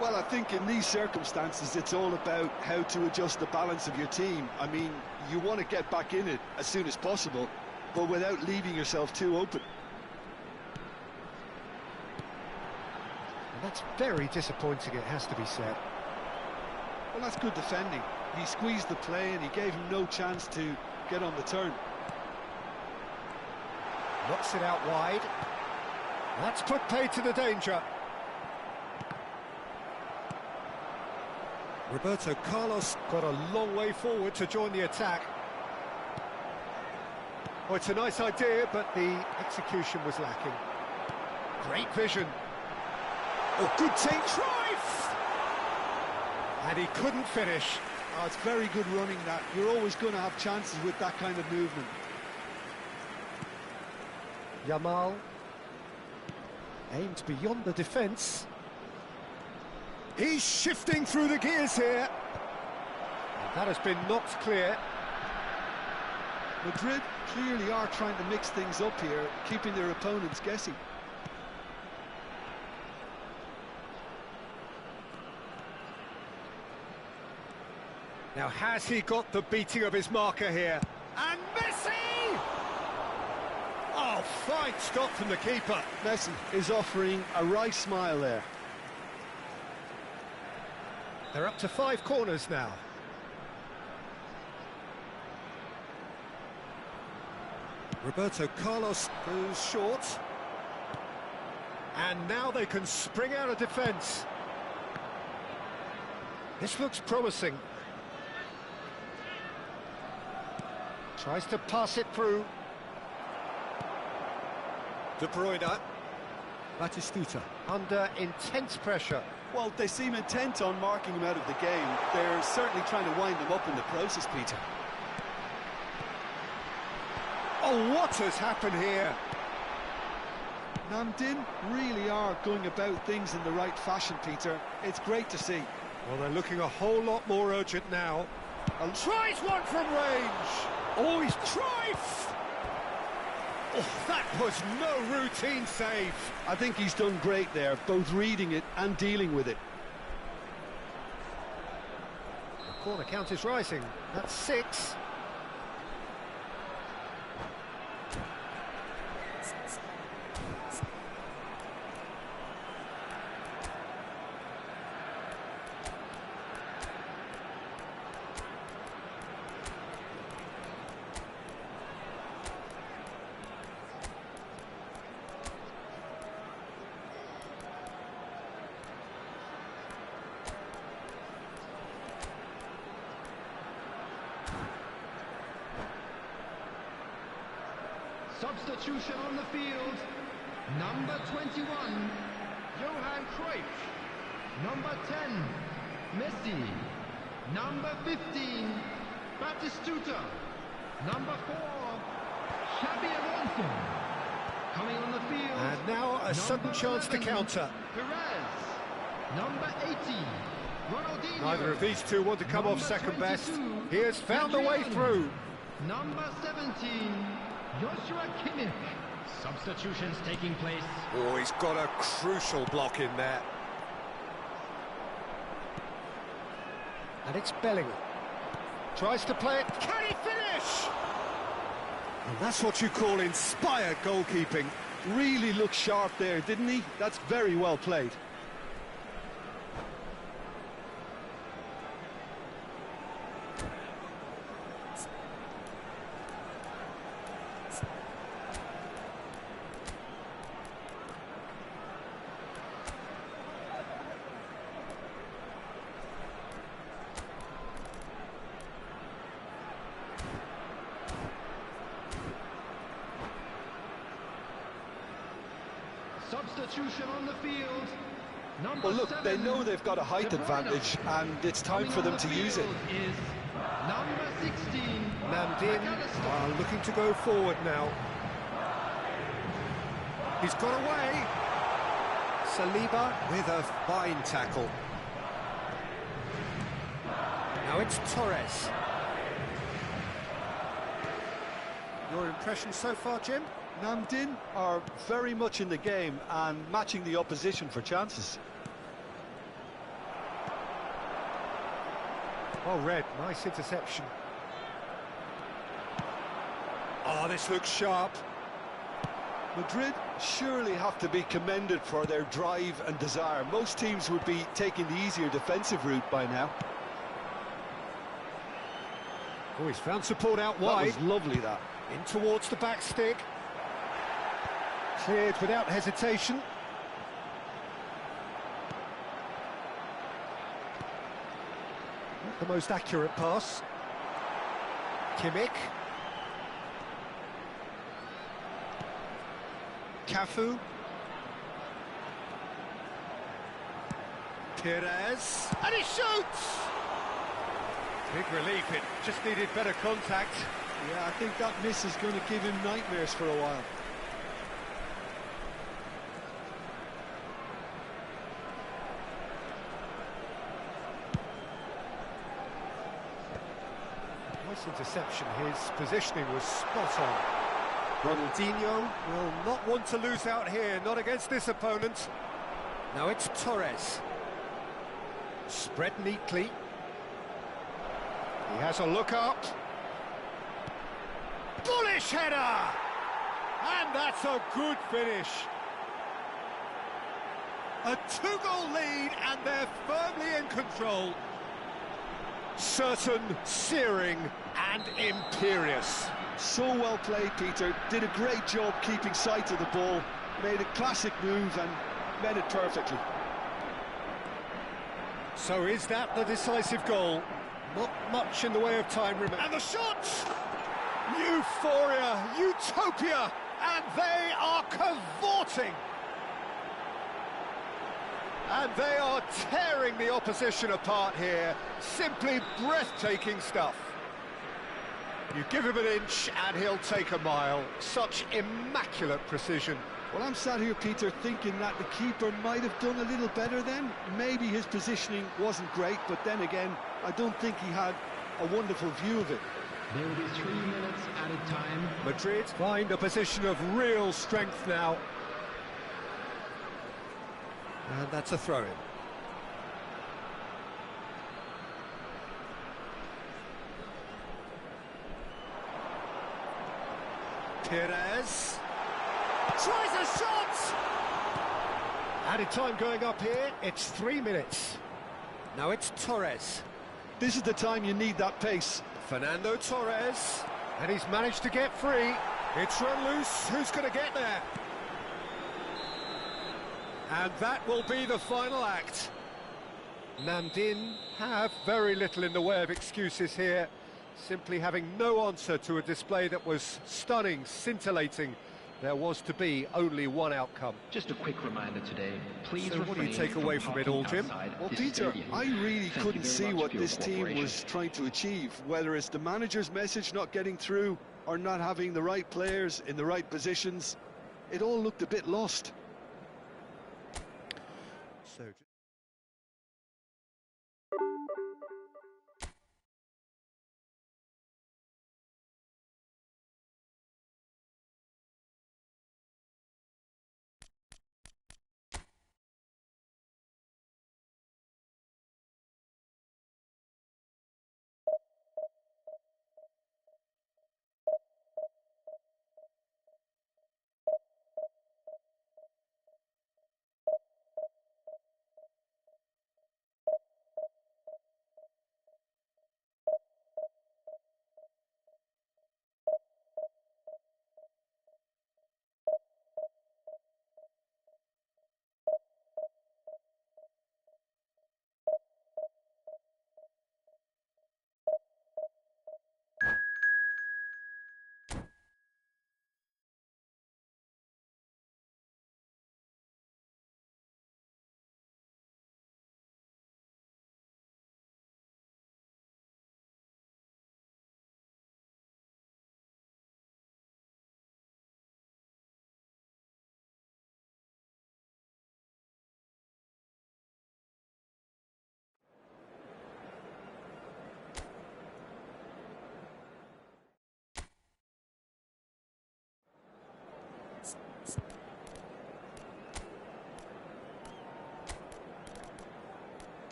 Well, I think in these circumstances, it's all about how to adjust the balance of your team. I mean, you want to get back in it as soon as possible, but without leaving yourself too open. And that's very disappointing, it has to be said. Well, that's good defending. He squeezed the play and he gave him no chance to get on the turn. Knocks it out wide. That's put paid to the danger. Roberto Carlos got a long way forward to join the attack. Oh, it's a nice idea, but the execution was lacking. Great vision. Oh, good take, Cruyff! And he couldn't finish. Oh, it's very good running, that. You're always going to have chances with that kind of movement. Yamal aimed beyond the defence. He's shifting through the gears here. And that has been knocked clear. Madrid clearly are trying to mix things up here, keeping their opponents guessing. Now, has he got the beating of his marker here? And Messi! Oh, fine stop from the keeper. Messi is offering a right smile there. They're up to 5 corners now. Roberto Carlos goes short. And now they can spring out of defence. This looks promising. Tries to pass it through. De Bruyne. Batistuta under intense pressure. Well, they seem intent on marking him out of the game. They're certainly trying to wind him up in the process, Peter. Oh, what has happened here? Namdin really are going about things in the right fashion, Peter. It's great to see. Well, they're looking a whole lot more urgent now. And tries one from range. Oh, he's Cruyff! Oh, that was no routine save. I think he's done great there, both reading it and dealing with it. Corner count is rising. That's 6. Substitution on the field. Number 21, Johan Cruyff. Number 10, Messi. Number 15, Batistuta. Number 4, Xabi Alonso. Coming on the field. And now a sudden chance to counter. Perez. Number 18, Ronaldinho. Neither of these two want to come off second best. 22, He has found a way through. Number 17, Joshua Kimmich. Substitutions taking place. Oh, he's got a crucial block in there. And it's Bellingham. Tries to play it. Can he finish? And that's what you call inspired goalkeeping. Really looked sharp there, didn't he? That's very well played. Substitution on the field. Number Well, look, 7, they know they've got a height De Bruyne. advantage, and it's time for them to use it. Is number 16, Namdin McAllister. looking to go forward now. He's got away. Saliba with a fine tackle. Now it's Torres. Your impression so far, Jim? Namdin are very much in the game and matching the opposition for chances. Well read, nice interception. Oh, this looks sharp. Madrid surely have to be commended for their drive and desire. Most teams would be taking the easier defensive route by now. Oh, he's found support out That wide. was lovely, that. In towards the back stick. Cleared without hesitation. Not the most accurate pass. Kimmich. Cafu. Perez. And he shoots! Big relief, it just needed better contact. Yeah, I think that miss is going to give him nightmares for a while. Nice interception, his positioning was spot on. Ronaldinho will not want to lose out here, not against this opponent. Now it's Torres. Spread neatly. He has a look up. Bullish header! And that's a good finish. A 2-goal lead and they're firmly in control. Certain, searing and imperious. So well played, Peter. Did a great job keeping sight of the ball. Made a classic move and made it perfectly. So is that the decisive goal? Not much in the way of time remaining. And the shot! Euphoria, utopia, and they are cavorting. And they are tearing the opposition apart here. Simply breathtaking stuff. You give him an inch and he'll take a mile. Such immaculate precision. Well, I'm sat here, Peter, thinking that the keeper might have done a little better then. Maybe his positioning wasn't great, but then again, I don't think he had a wonderful view of it. There will be 3 minutes at a time. Madrid find a position of real strength now. And that's a throw-in. Perez tries a shot! Added time going up here, it's 3 minutes. Now it's Torres. This is the time you need that pace. Fernando Torres, and he's managed to get free. It's run loose, who's going to get there? And that will be the final act. Namdin have very little in the way of excuses here, simply having no answer to a display that was stunning, scintillating. There was to be only one outcome. Just a quick reminder today, please. So what do you take away from it all, Jim? Well, Peter, I really couldn't see what this team was trying to achieve, whether it's the manager's message not getting through or not having the right players in the right positions. It all looked a bit lost. So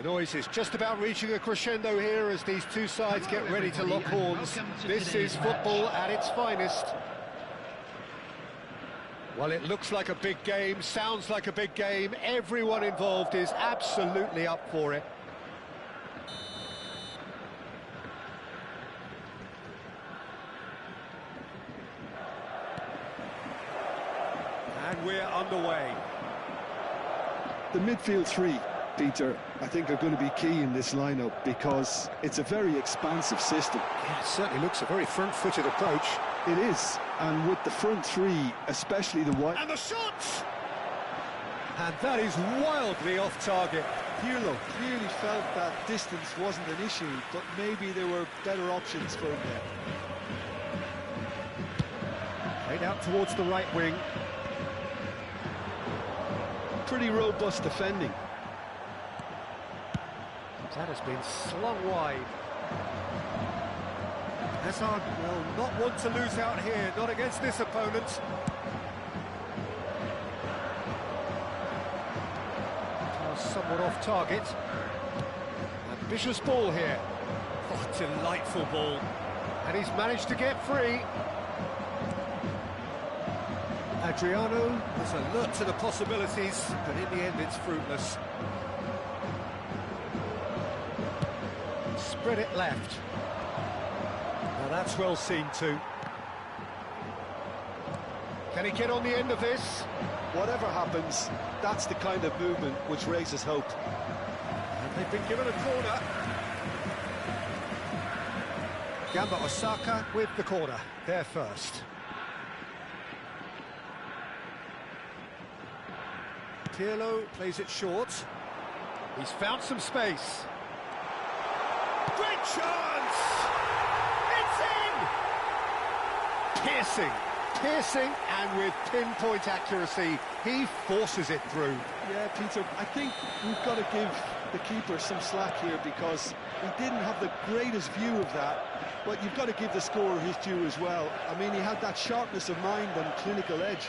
the noise is just about reaching a crescendo here as these two sides get ready to lock horns. This is football at its finest. Well, it looks like a big game, sounds like a big game. Everyone involved is absolutely up for it. And we're underway. The midfield three, Peter, I think are going to be key in this lineup because it's a very expansive system. Yeah, it certainly looks a very front-footed approach. It is, and with the front three, especially the wide... And the shot! And that is wildly off target. Pirlo clearly felt that distance wasn't an issue, but maybe there were better options for him there. Played out towards the right wing. Pretty robust defending. That has been slung wide. Hazard will not want to lose out here, not against this opponent. Somewhat off target. Ambitious ball here. Oh, delightful ball. And he's managed to get free. Adriano was alert to the possibilities, but in the end it's fruitless. Spread it left. Now that's well seen too. Can he get on the end of this? Whatever happens, that's the kind of movement which raises hope. And they've been given a corner. Gamba Osaka with the corner, there first. Pirlo plays it short. He's found some space. Great chance! It's in! Piercing, and with pinpoint accuracy, he forces it through. Yeah, Peter, I think we've got to give the keeper some slack here because he didn't have the greatest view of that, but you've got to give the scorer his due as well. I mean, he had that sharpness of mind and clinical edge.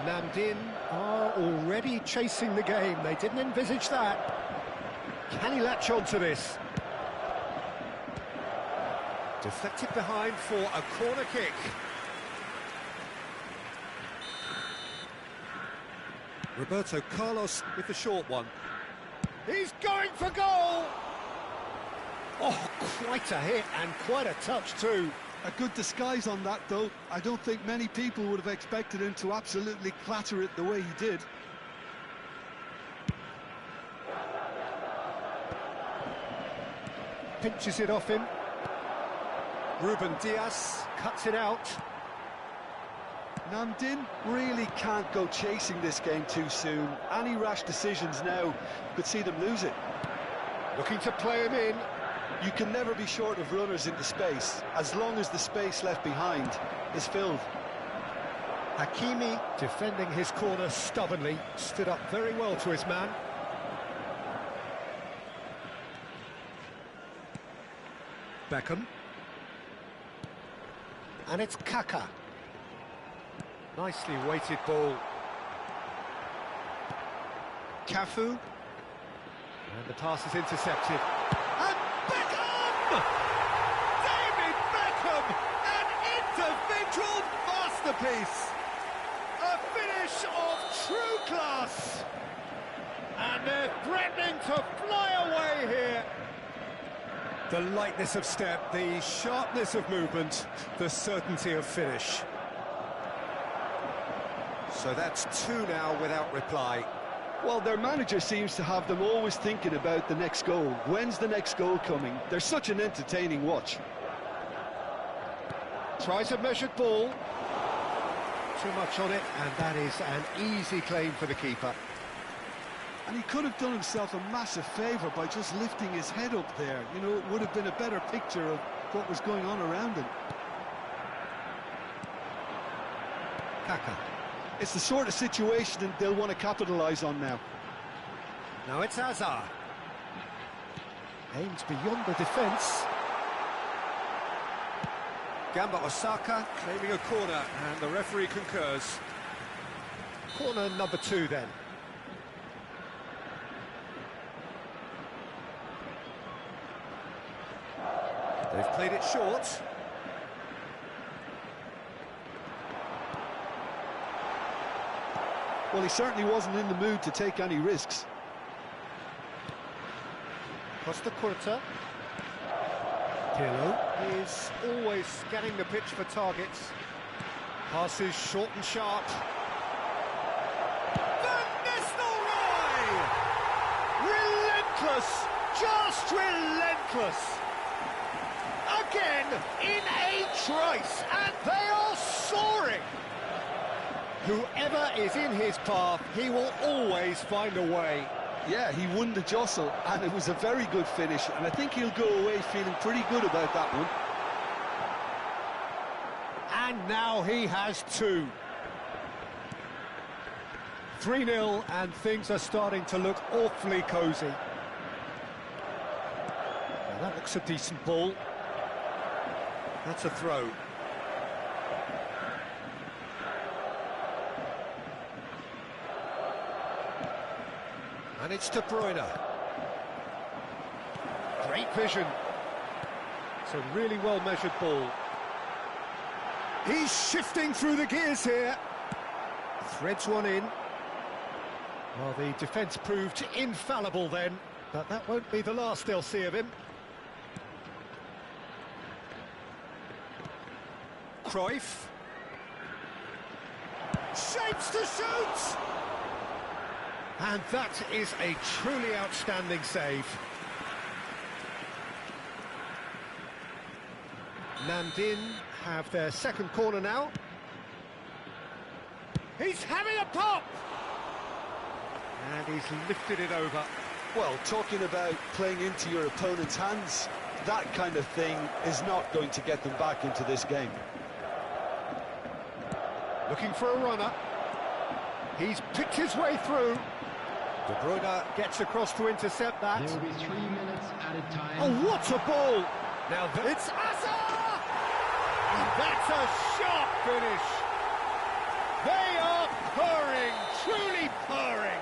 Namdin are already chasing the game. They didn't envisage that. Can he latch on to this? Deflected behind for a corner kick. Roberto Carlos with the short one. He's going for goal! Oh, quite a hit and quite a touch too. A good disguise on that, though. I don't think many people would have expected him to absolutely clatter it the way he did. Pinches it off him. Ruben Diaz cuts it out. Namdin really can't go chasing this game too soon. Any rash decisions now could see them lose it. Looking to play him in. You can never be short of runners into space, as long as the space left behind is filled. Hakimi, defending his corner stubbornly, stood up very well to his man. Beckham. And it's Kaka. Nicely weighted ball. Cafu. And the pass is intercepted. And Beckham! David Beckham! An individual masterpiece! A finish of true class! And they're threatening to fly away here. The lightness of step, the sharpness of movement, the certainty of finish. So that's two now without reply. Well, their manager seems to have them always thinking about the next goal. When's the next goal coming? They're such an entertaining watch. Tries a measured ball. Too much on it, and that is an easy claim for the keeper. And he could have done himself a massive favour by just lifting his head up there. You know, it would have been a better picture of what was going on around him. Kaka. It's the sort of situation that they'll want to capitalise on now. Now it's Hazard. Aims beyond the defence. Gamba Osaka claiming a corner, and the referee concurs. Corner number 2 then. They've played it short. Well, he certainly wasn't in the mood to take any risks. Costa Curta. Pirlo is always scanning the pitch for targets. Passes short and sharp. Van Nistelrooy! Relentless! Just relentless! Again, in a trice, and they are soaring! Whoever is in his path, he will always find a way. Yeah, he won the jostle, and it was a very good finish, and I think he'll go away feeling pretty good about that one. And now he has 2. 3-0, and things are starting to look awfully cosy. Now that looks a decent ball. That's a throw. And it's De Bruyne. Great vision. It's a really well-measured ball. He's shifting through the gears here. Threads one in. Well, the defence proved infallible then, but that won't be the last they'll see of him. Cruyff. Shapes to shoot! And that is a truly outstanding save. Namdin have their second corner now. He's having a pop! And he's lifted it over. Well, talking about playing into your opponent's hands, that kind of thing is not going to get them back into this game. Looking for a runner. He's picked his way through. De Bruyne gets across to intercept that. There will be 3 minutes added time. Oh, what a ball! Now it's Asa! And that's a sharp finish. They are purring, truly purring.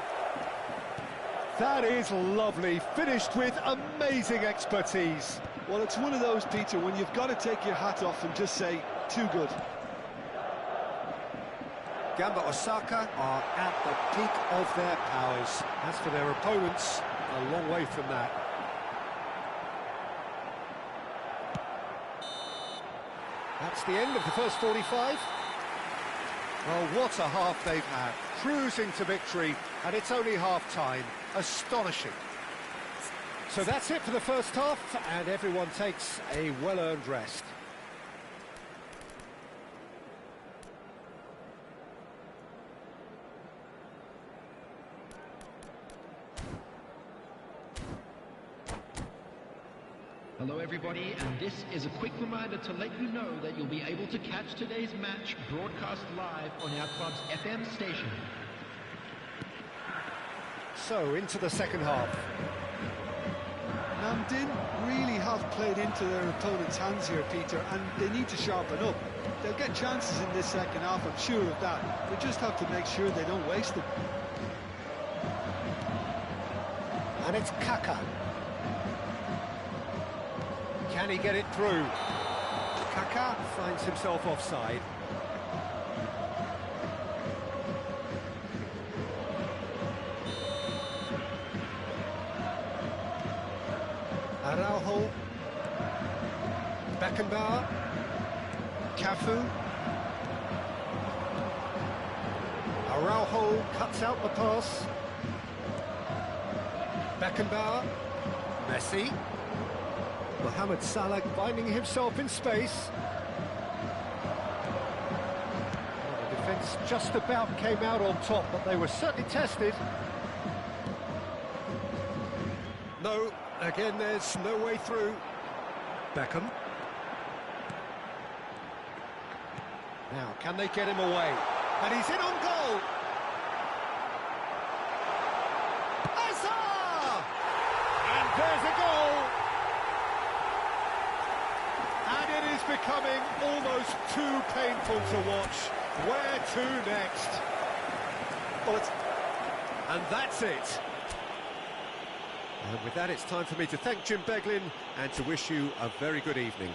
That is lovely, finished with amazing expertise. Well, it's one of those, Peter, when you've got to take your hat off and just say, too good. Gamba Osaka are at the peak of their powers. As for their opponents, a long way from that. That's the end of the first 45. Well, what a half they've had. Cruising to victory, and it's only half-time. Astonishing. So that's it for the first half, and everyone takes a well-earned rest. Hello everybody, and this is a quick reminder to let you know that you'll be able to catch today's match broadcast live on our club's FM station. So, into the second half. Namdin really have played into their opponent's hands here, Peter, and they need to sharpen up. They'll get chances in this second half, I'm sure of that. They just have to make sure they don't waste them. And it's Kaka. Can he get it through? Kaka finds himself offside. Araujo. Beckenbauer. Cafu. Araujo cuts out the pass. Beckenbauer. Messi. Mohamed Salah finding himself in space. Well, the defence just about came out on top, but they were certainly tested. No, again there's no way through. Beckham. Now, can they get him away? And he's in on goal! Asa! And there's a goal! And it is becoming almost too painful to watch. Where to next? And that's it. And with that, it's time for me to thank Jim Beglin and to wish you a very good evening.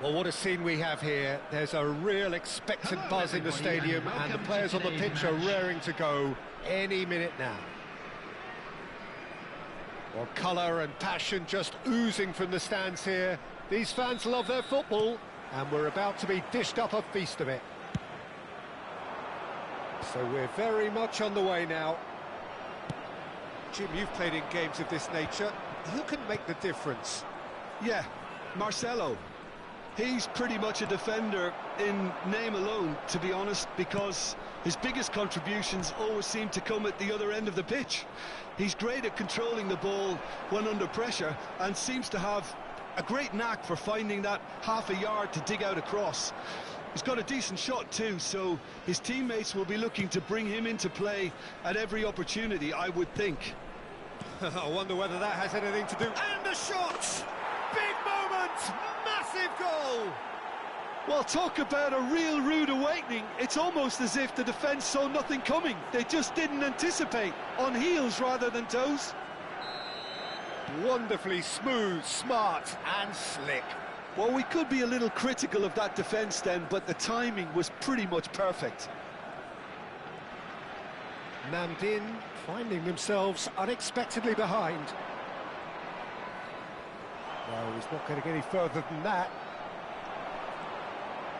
Well, what a scene we have here. There's a real expectant buzz in the stadium, and the players on the pitch are raring to go any minute now. Well, colour and passion just oozing from the stands here. These fans love their football, and we're about to be dished up a feast of it. So we're very much on the way now. Jim, you've played in games of this nature. Who can make the difference? Yeah, Marcelo. He's pretty much a defender in name alone, to be honest, because his biggest contributions always seem to come at the other end of the pitch. He's great at controlling the ball when under pressure and seems to have a great knack for finding that half a yard to dig out across. He's got a decent shot too, so his teammates will be looking to bring him into play at every opportunity, I would think. I wonder whether that has anything to do... And the shot! Big moment! Massive goal! Well, talk about a real rude awakening. It's almost as if the defence saw nothing coming. They just didn't anticipate, on heels rather than toes. Wonderfully smooth, smart and slick. Well, we could be a little critical of that defence then, but the timing was pretty much perfect. Namdin finding themselves unexpectedly behind. No, he's not going to get any further than that.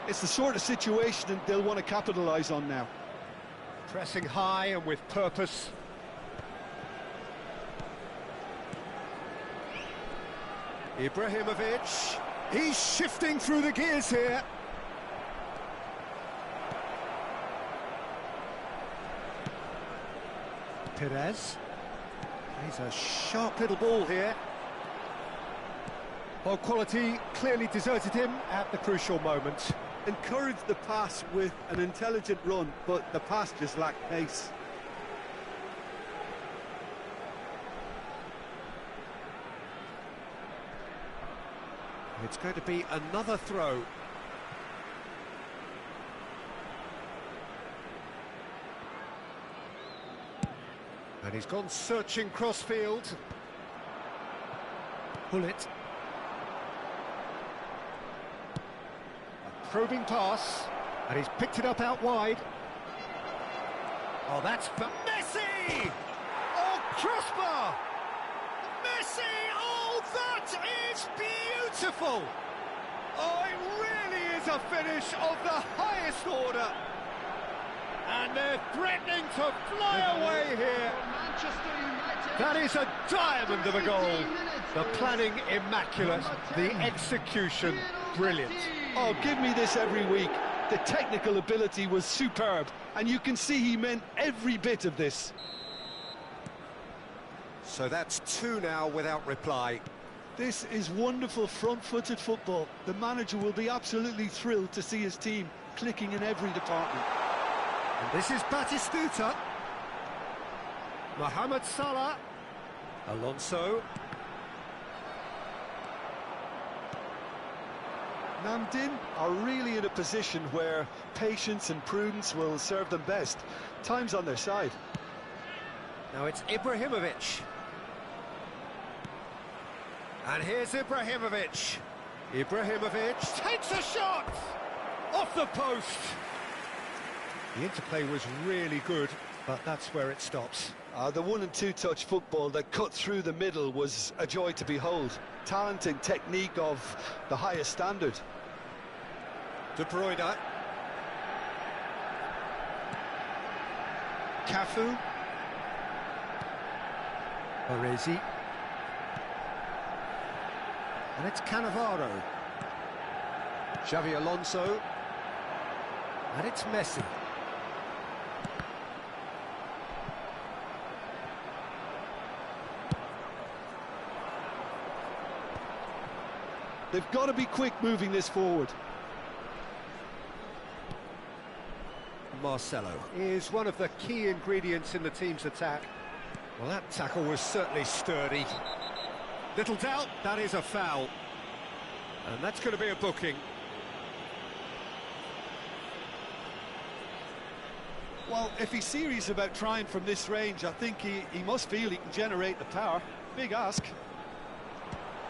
It's the sort of situation that they'll want to capitalise on now. Pressing high and with purpose. Ibrahimovic, he's shifting through the gears here. Perez, he's a sharp little ball here. Well, quality clearly deserted him at the crucial moment. Encouraged the pass with an intelligent run, but the pass just lacked pace. It's going to be another throw. And he's gone searching crossfield. Pull it. A probing pass. And he's picked it up out wide. Oh, that's for Messi! Oh, crossbar! Messi! Oh, that is beautiful! Oh, it really is a finish of the highest order. And they're threatening to fly away here. That is a diamond of a goal. The planning immaculate, the execution brilliant. Oh, give me this every week. The technical ability was superb, and you can see he meant every bit of this. So that's two now without reply. This is wonderful front-footed football. The manager will be absolutely thrilled to see his team clicking in every department. And this is Batistuta. Mohamed Salah. Alonso. Namdin are really in a position where patience and prudence will serve them best. Time's on their side. Now it's Ibrahimovic. And here's Ibrahimovic. Ibrahimovic takes a shot! Off the post! The interplay was really good, but that's where it stops. The one and two touch football that cut through the middle was a joy to behold. Talent and technique of the highest standard. De Bruyne. Cafu. Baresi. And it's Cannavaro. Xavi Alonso. And it's Messi. They've got to be quick moving this forward. Marcelo is one of the key ingredients in the team's attack. Well, that tackle was certainly sturdy. Little doubt, that is a foul. And that's going to be a booking. Well, if he's serious about trying from this range, I think he must feel he can generate the power. Big ask.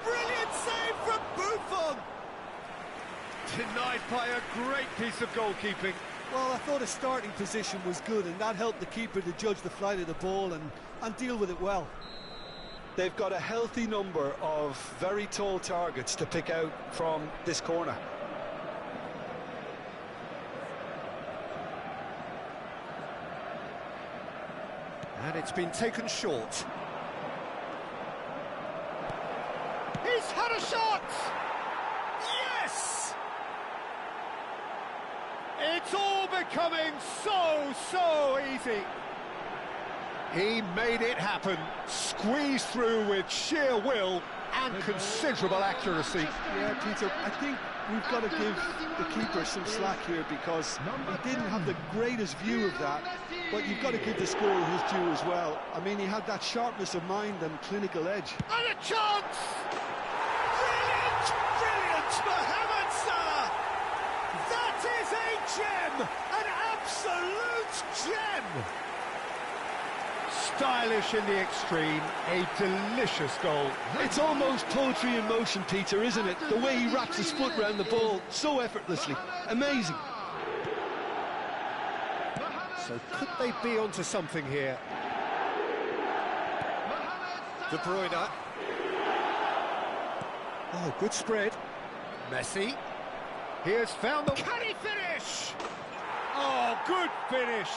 Brilliant save from Buffon! Denied by a great piece of goalkeeping. Well, I thought his starting position was good, and that helped the keeper to judge the flight of the ball and deal with it well. They've got a healthy number of very tall targets to pick out from this corner. And it's been taken short. He's had a shot! Yes! It's all becoming so easy. He made it happen, squeezed through with sheer will and considerable accuracy. Yeah, Peter, I think we've got to give the keeper some slack here because he didn't have the greatest view of that, but you've got to give the scorer his due as well. I mean, he had that sharpness of mind and clinical edge. And a chance! Brilliant, brilliant, Mohamed Salah! That is a gem, an absolute gem! Stylish in the extreme, a delicious goal. It's almost poetry in motion, Peter, isn't it? The way he wraps his foot round the ball so effortlessly. Amazing. So could they be onto something here? De Bruyne. Oh, good spread. Messi. He has found the... Can he finish? Oh, good finish.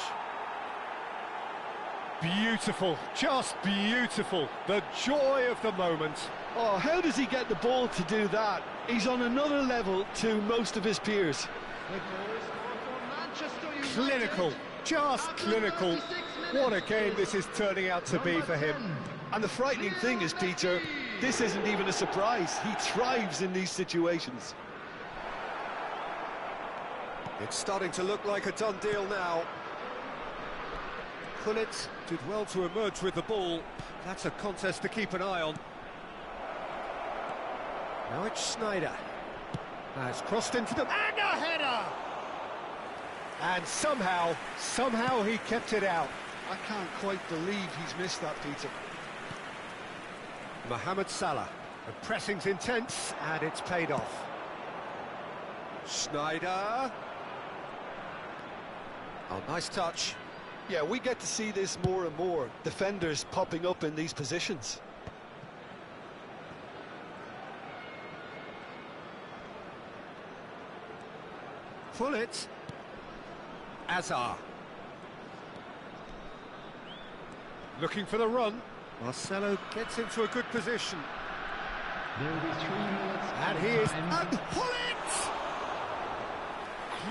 Beautiful, just beautiful. The joy of the moment. Oh, how does he get the ball to do that? He's on another level to most of his peers. Clinical, just clinical. What a game this is turning out to be for him. And the frightening thing is, Peter, this isn't even a surprise. He thrives in these situations. It's starting to look like a done deal now. Gullit did well to emerge with the ball. That's a contest to keep an eye on. Now it's Sneijder. Has crossed into the... And a header! And somehow he kept it out. I can't quite believe he's missed that, Peter. Mohamed Salah. The pressing's intense, and it's paid off. Sneijder. Oh, nice touch. Yeah, we get to see this more and more. Defenders popping up in these positions. Gullit. Azar. Looking for the run. Marcelo gets into a good position. There will be 3 minutes. And he is... And Gullit!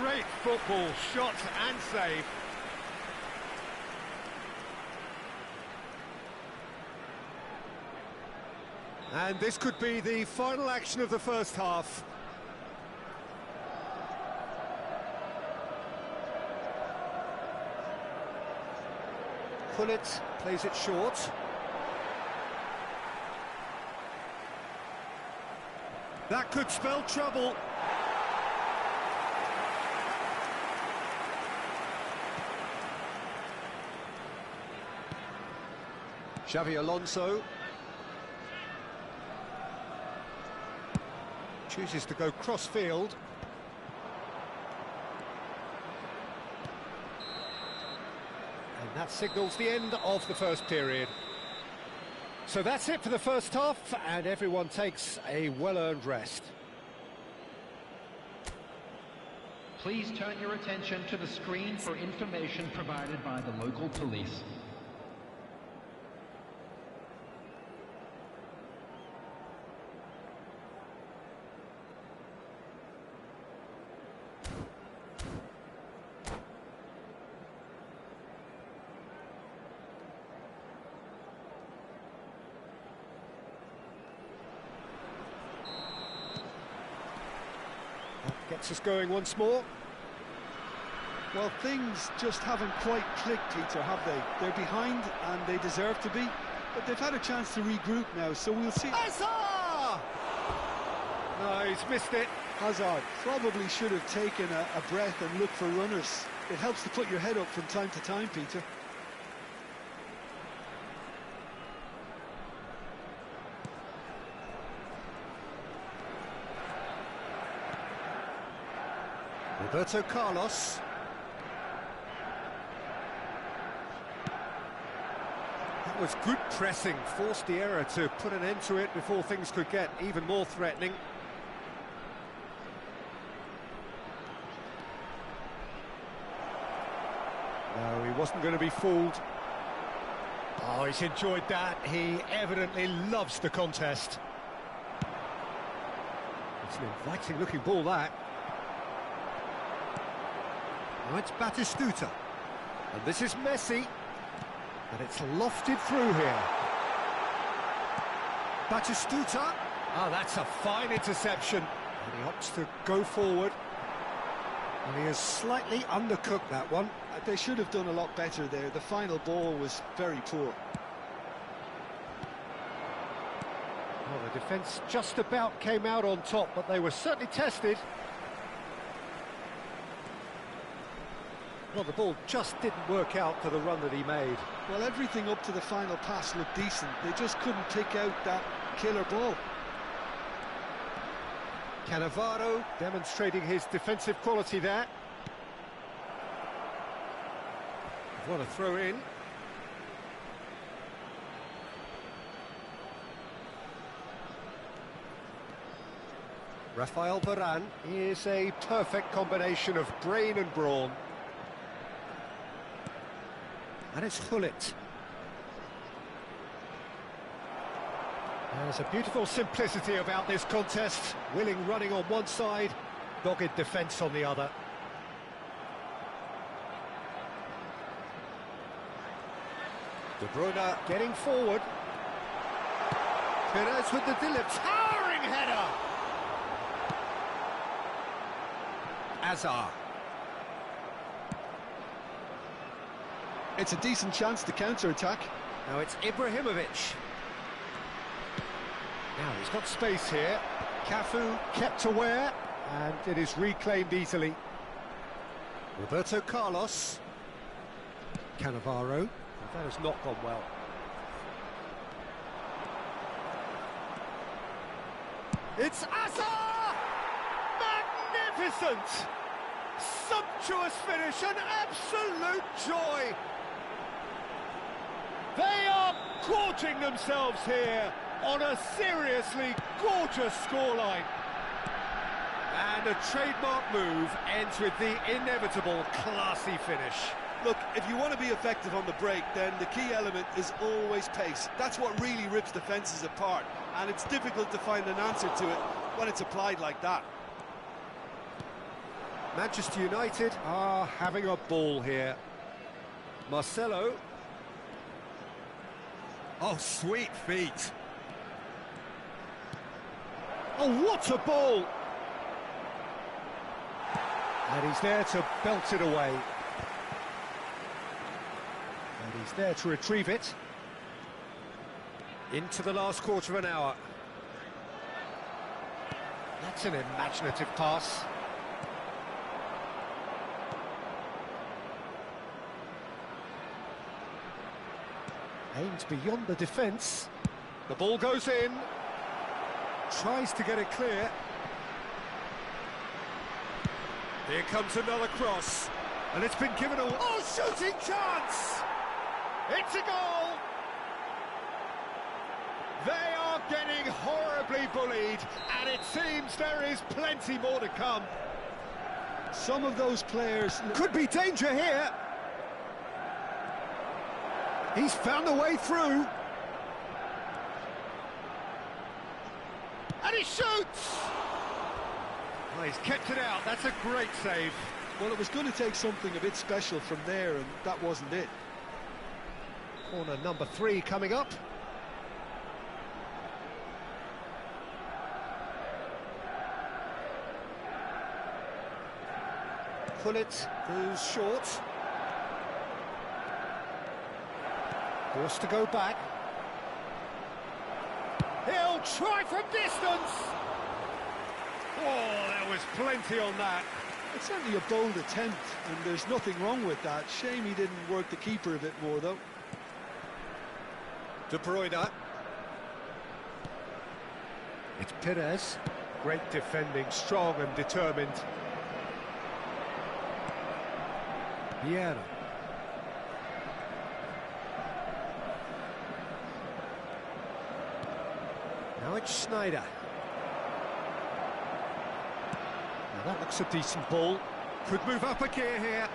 Great football, shot and save. And this could be the final action of the first half. Gullit plays it short. That could spell trouble. Xavi Alonso. Chooses to go cross-field. And that signals the end of the first period. So that's it for the first half, and everyone takes a well-earned rest. Please turn your attention to the screen for information provided by the local police. Gets us going once more. Well, things just haven't quite clicked, Peter, have they? They're behind, and they deserve to be, but they've had a chance to regroup now, so we'll see. Hazard! No, he's missed it. Hazard probably should have taken a breath and looked for runners. It helps to put your head up from time to time, Peter. Roberto Carlos. That was good pressing, forced the error to put an end to it before things could get even more threatening. No, he wasn't going to be fooled. Oh, he's enjoyed that. He evidently loves the contest. It's an inviting looking ball, that. Now it's Batistuta. And this is Messi. And it's lofted through here. Batistuta. Oh, that's a fine interception. And he opts to go forward. And he has slightly undercooked that one. They should have done a lot better there. The final ball was very poor. Well, the defence just about came out on top, but they were certainly tested. Well, the ball just didn't work out for the run that he made. Well, everything up to the final pass looked decent. They just couldn't pick out that killer ball. Cannavaro demonstrating his defensive quality there. What a throw in. Rafael Varane is a perfect combination of brain and brawn. And it's Hullet. There's a beautiful simplicity about this contest. Willing running on one side, dogged defence on the other. De Bruyne getting forward. Perez with the towering header. Azar. It's a decent chance to counter-attack. Now it's Ibrahimovic. Now he's got space here. Cafu kept aware, and it is reclaimed easily. Roberto Carlos. Cannavaro. That has not gone well. It's Azar! Magnificent! Sumptuous finish, an absolute joy! They are gorging themselves here on a seriously gorgeous scoreline. And a trademark move ends with the inevitable classy finish. Look, if you want to be effective on the break, then the key element is always pace. That's what really rips defences apart, and it's difficult to find an answer to it when it's applied like that. Manchester United are having a ball here. Marcelo. Oh, sweet feet. Oh, what a ball! And he's there to belt it away. And he's there to retrieve it. Into the last quarter of an hour. That's an imaginative pass. Aims beyond the defence. The ball goes in. Tries to get it clear. Here comes another cross. And it's been given a... Oh, shooting chance! It's a goal! They are getting horribly bullied, and it seems there is plenty more to come. Some of those players... Could be danger here. He's found a way through. And he shoots! Well, he's kept it out. That's a great save. Well, it was going to take something a bit special from there, and that wasn't it. Corner number 3 coming up. Hullet goes short. Forced to go back. He'll try from distance! Oh, there was plenty on that. It's certainly a bold attempt, and there's nothing wrong with that. Shame he didn't work the keeper a bit more, though. De Bruyne. It's Perez. Great defending, strong and determined. Vieira. Now it's Schneider. Now that looks a decent ball. Could move up a gear here.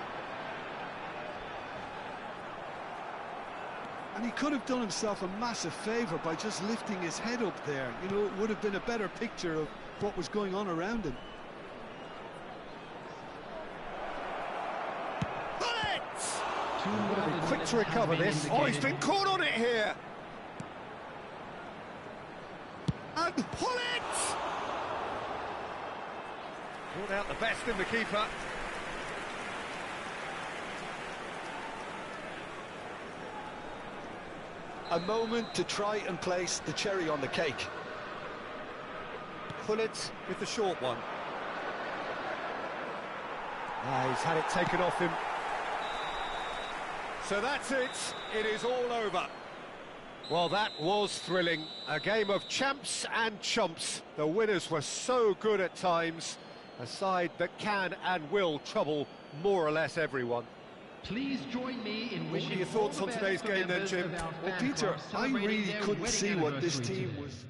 And he could have done himself a massive favour by just lifting his head up there. You know, it would have been a better picture of what was going on around him. Quick to recover this. Oh, he's been caught on it here. And pull it! Brought out the best in the keeper. A moment to try and place the cherry on the cake. Pull it with the short one. He's had it taken off him. So that's it. It is all over. Well, that was thrilling. A game of champs and chumps. The winners were so good at times. A side that can and will trouble more or less everyone. Please join me in wishing What are your all thoughts the on best today's for game then, members Jim? of our Well, fan Peter, club I celebrating really their couldn't wedding see what this anniversary team today. was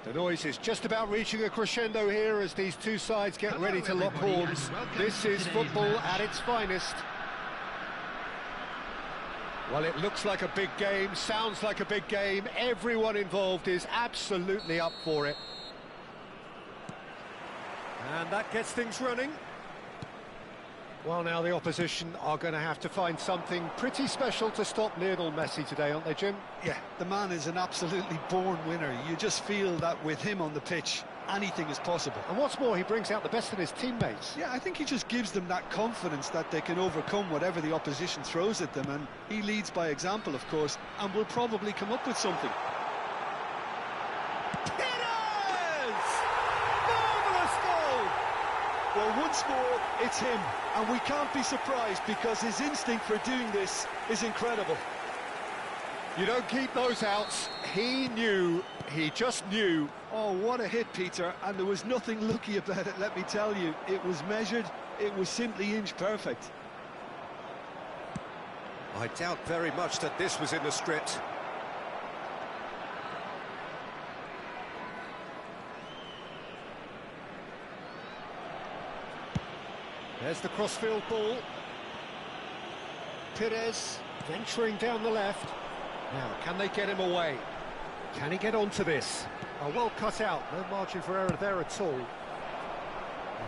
The noise is just about reaching a crescendo here as these two sides get ready to lock horns. This is football at its finest. Well, it looks like a big game, sounds like a big game. Everyone involved is absolutely up for it. And that gets things running. Well, now the opposition are going to have to find something pretty special to stop Lionel Messi today, aren't they, Jim? Yeah, the man is an absolutely born winner. You just feel that with him on the pitch, anything is possible. And what's more, he brings out the best in his teammates. Yeah, I think he just gives them that confidence that they can overcome whatever the opposition throws at them, and he leads by example, of course, and will probably come up with something. Well, once more, it's him, and we can't be surprised because his instinct for doing this is incredible. You don't keep those outs. He knew, he just knew. Oh, what a hit, Peter, and there was nothing lucky about it, let me tell you. It was measured, it was simply inch perfect. I doubt very much that this was in the script. There's the crossfield ball. Perez venturing down the left. Now, can they get him away? Can he get onto this? Oh, well cut out, no margin for error there at all. And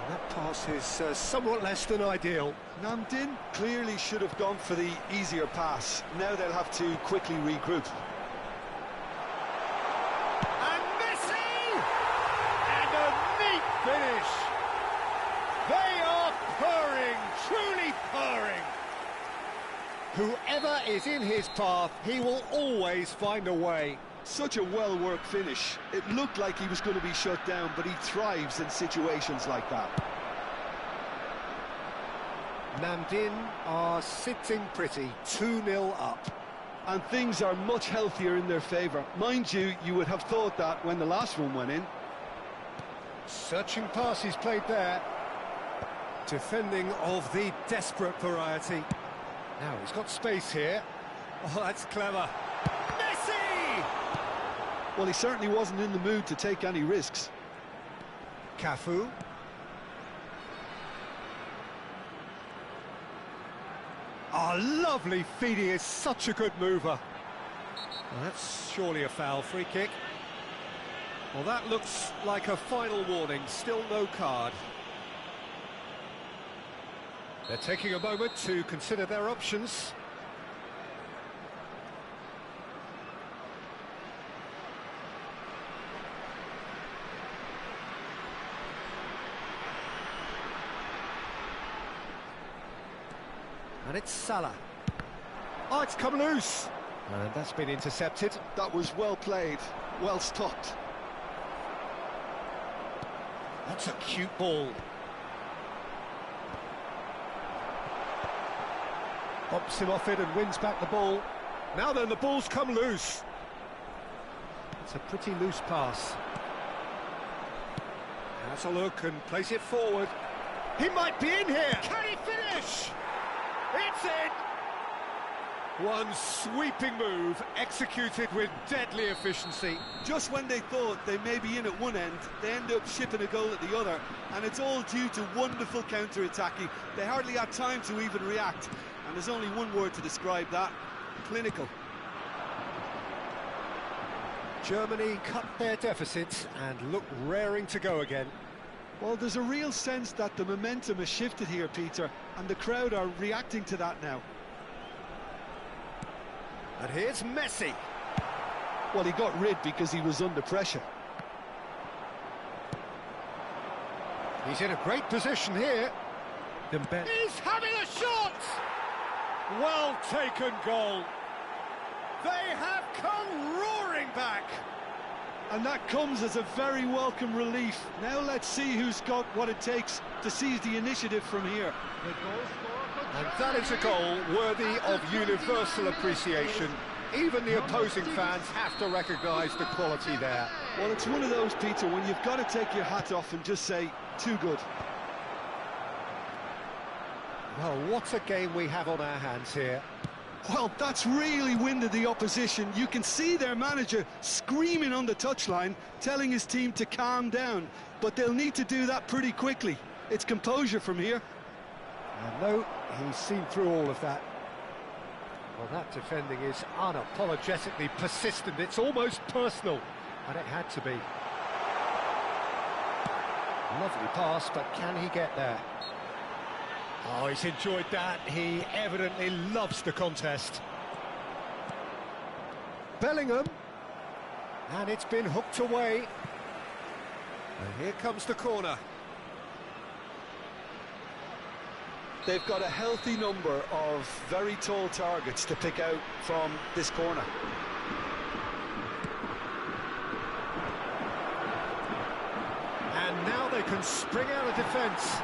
that pass is somewhat less than ideal. Namdin clearly should have gone for the easier pass. Now they'll have to quickly regroup. And Messi! And a neat finish! They are purring, truly purring. Whoever is in his path, he will always find a way. Such a well-worked finish. It looked like he was going to be shut down, but he thrives in situations like that. Namdin are sitting pretty, 2-0 up. And things are much healthier in their favour. Mind you, you would have thought that when the last one went in. Searching pass he's played there. Defending of the desperate variety. Now he's got space here. Oh, that's clever. Messi! Well, he certainly wasn't in the mood to take any risks. Cafu. Oh, lovely feed. He is such a good mover. Well, that's surely a foul. Free kick. Well, that looks like a final warning. Still no card. They're taking a moment to consider their options. And it's Salah. Oh, it's come loose. And that's been intercepted. That was well played, well stopped. That's a cute ball. Hops him off it and wins back the ball. Now then, the ball's come loose. It's a pretty loose pass. Has a look and plays it forward. He might be in here. Can he finish? It's in. One sweeping move, executed with deadly efficiency. Just when they thought they may be in at one end, they end up shipping a goal at the other, and it's all due to wonderful counter-attacking. They hardly had time to even react, and there's only one word to describe that: clinical. Germany cut their deficit and look raring to go again. Well, there's a real sense that the momentum has shifted here, Peter, and the crowd are reacting to that now. And here's Messi. Well, he got rid because he was under pressure. He's in a great position here. He's having a shot! Well taken goal. They have come roaring back. And that comes as a very welcome relief. Now let's see who's got what it takes to seize the initiative from here. And that is a goal worthy of universal appreciation. Even the opposing fans have to recognise the quality there. Well, it's one of those, Peter, when you've got to take your hat off and just say, too good. Well, what a game we have on our hands here. Well, that's really winded the opposition. You can see their manager screaming on the touchline, telling his team to calm down. But they'll need to do that pretty quickly. It's composure from here. And no, he's seen through all of that. Well, that defending is unapologetically persistent. It's almost personal, and it had to be. Lovely pass, but can he get there? Oh, he's enjoyed that. He evidently loves the contest. Bellingham. And it's been hooked away. And here comes the corner. They've got a healthy number of very tall targets to pick out from this corner. And now they can spring out of defence.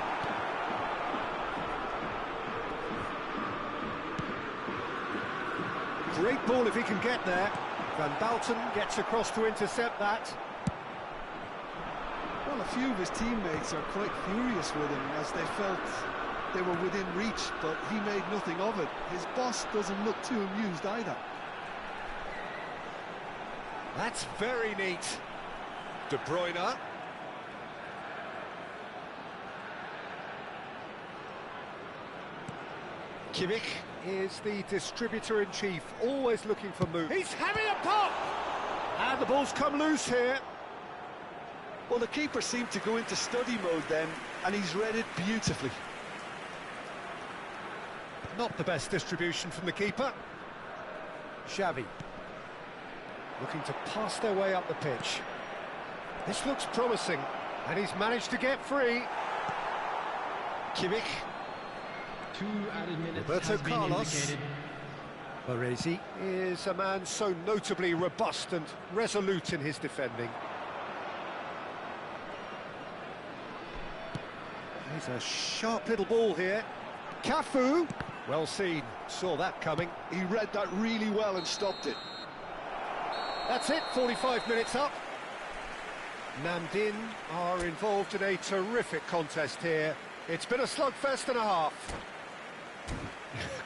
Great ball if he can get there. Van Dalton gets across to intercept that. Well, a few of his teammates are quite furious with him as they felt they were within reach, but he made nothing of it. His boss doesn't look too amused either. That's very neat. De Bruyne. Kimmich is the distributor-in-chief, always looking for moves. He's having a pop! And the ball's come loose here. Well, the keeper seemed to go into study mode then, and he's read it beautifully. Not the best distribution from the keeper. Xavi. Looking to pass their way up the pitch. This looks promising, and he's managed to get free. Kimmich. 2 added minutes Roberto has been Carlos. indicated. Baresi is a man so notably robust and resolute in his defending. He's a sharp little ball here. Cafu. Well seen, saw that coming. He read that really well and stopped it. That's it, 45 minutes up. Namdin are involved in a terrific contest here. It's been a slugfest and a half.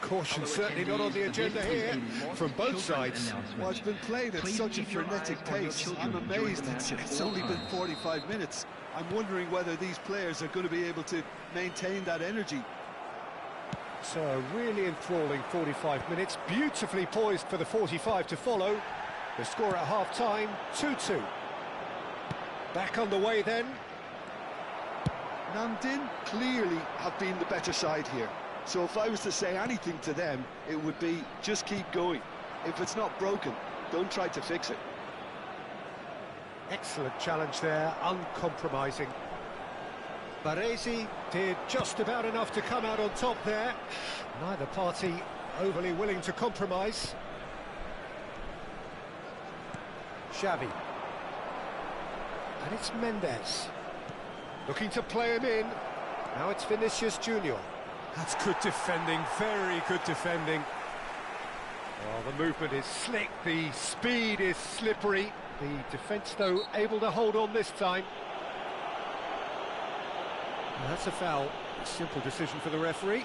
Caution certainly not on the agenda here from both sides. Well, it's been played at such a frenetic pace. I'm amazed it's only been 45 minutes. I'm wondering whether these players are going to be able to maintain that energy. So a really enthralling 45 minutes, beautifully poised for the 45 to follow. The score at half-time, 2-2. Back on the way then. Namdin clearly have been the better side here. So if I was to say anything to them, it would be just keep going. If it's not broken, don't try to fix it. Excellent challenge there, uncompromising. Baresi did just about enough to come out on top there. Neither party overly willing to compromise. Xavi. And it's Mendes. Looking to play him in. Now it's Vinicius Junior. That's good defending, very good defending. Oh, the movement is slick, the speed is slippery. The defence, though, able to hold on this time. And that's a foul. A simple decision for the referee.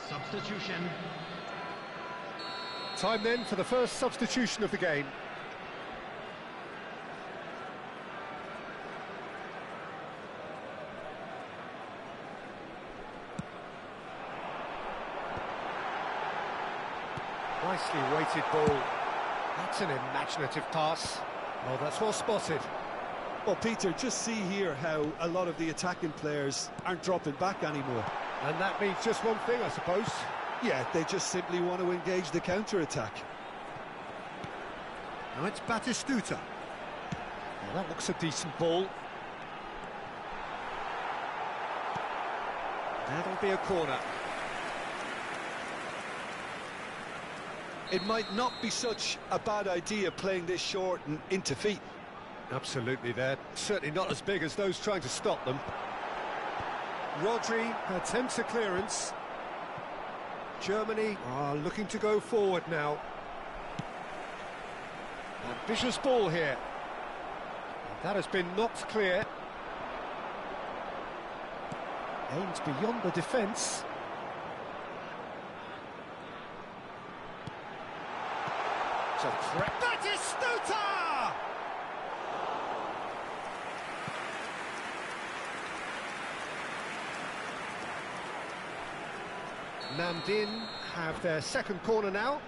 Substitution. Time then for the first substitution of the game. Nicely weighted ball. That's an imaginative pass. Oh, that's well spotted. Well, Peter, just see here how a lot of the attacking players aren't dropping back anymore. And that means just one thing, I suppose. Yeah, they just simply want to engage the counter-attack. Now it's Batistuta. Well, that looks a decent ball. That'll be a corner. It might not be such a bad idea playing this short and into feet. Absolutely, they're certainly not as big as those trying to stop them. Rodri attempts a clearance. Germany are looking to go forward now. Ambitious ball here. That has been knocked clear. Aimed beyond the defence. It's a threat. That is Stuta! Namdin have their second corner now.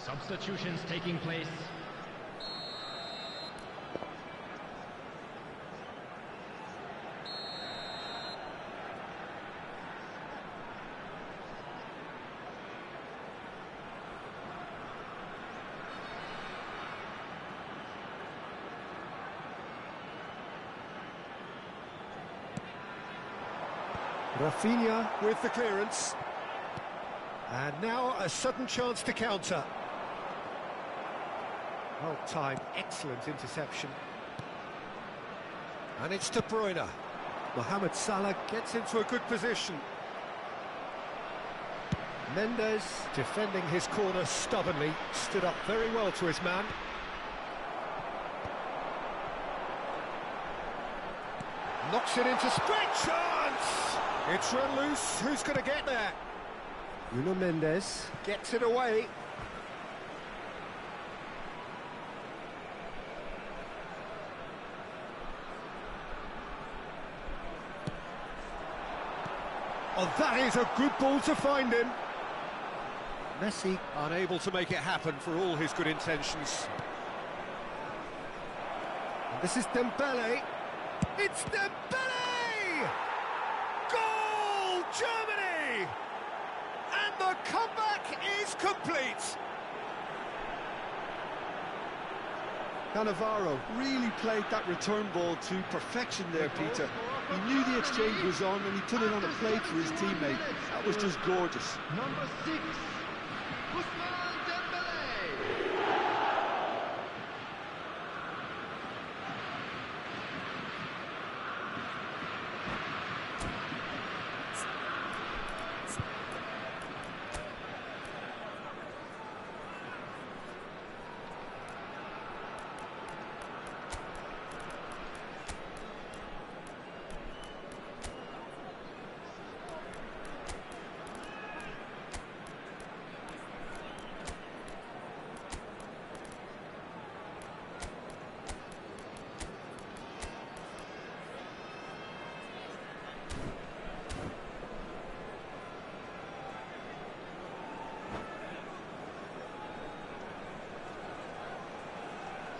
Substitutions taking place. Rafinha with the clearance. And now a sudden chance to counter. Well timed, excellent interception. And it's De Bruyne. Mohamed Salah gets into a good position. Mendes, defending his corner stubbornly, stood up very well to his man. Knocks it into space. Chance! It's run loose. Who's going to get there? Nuno Mendes gets it away. Oh, that is a good ball to find him. Messi unable to make it happen for all his good intentions. And this is Dembele. It's Dembele! Goal, Germany! And the comeback is complete. Cannavaro really played that return ball to perfection there, Peter. He knew the exchange was on and he put it on a plate for his teammate. That was just gorgeous. Number 6, Ousmane Dembele.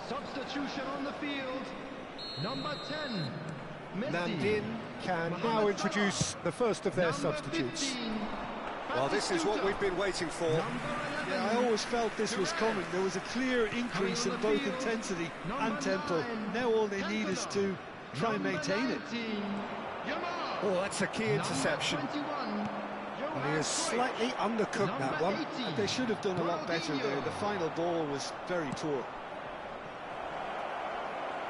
Substitution on the field. Number 10, Messi. Namdin can now introduce the first of their substitutes. 15, Well, this is what we've been waiting for. Yeah, I always felt this was coming. There was a clear increase in both intensity and tempo. Now all they need is to try and maintain it. Oh, that's a key interception. And he has slightly undercooked that one. They should have done a lot better there. The final ball was very poor.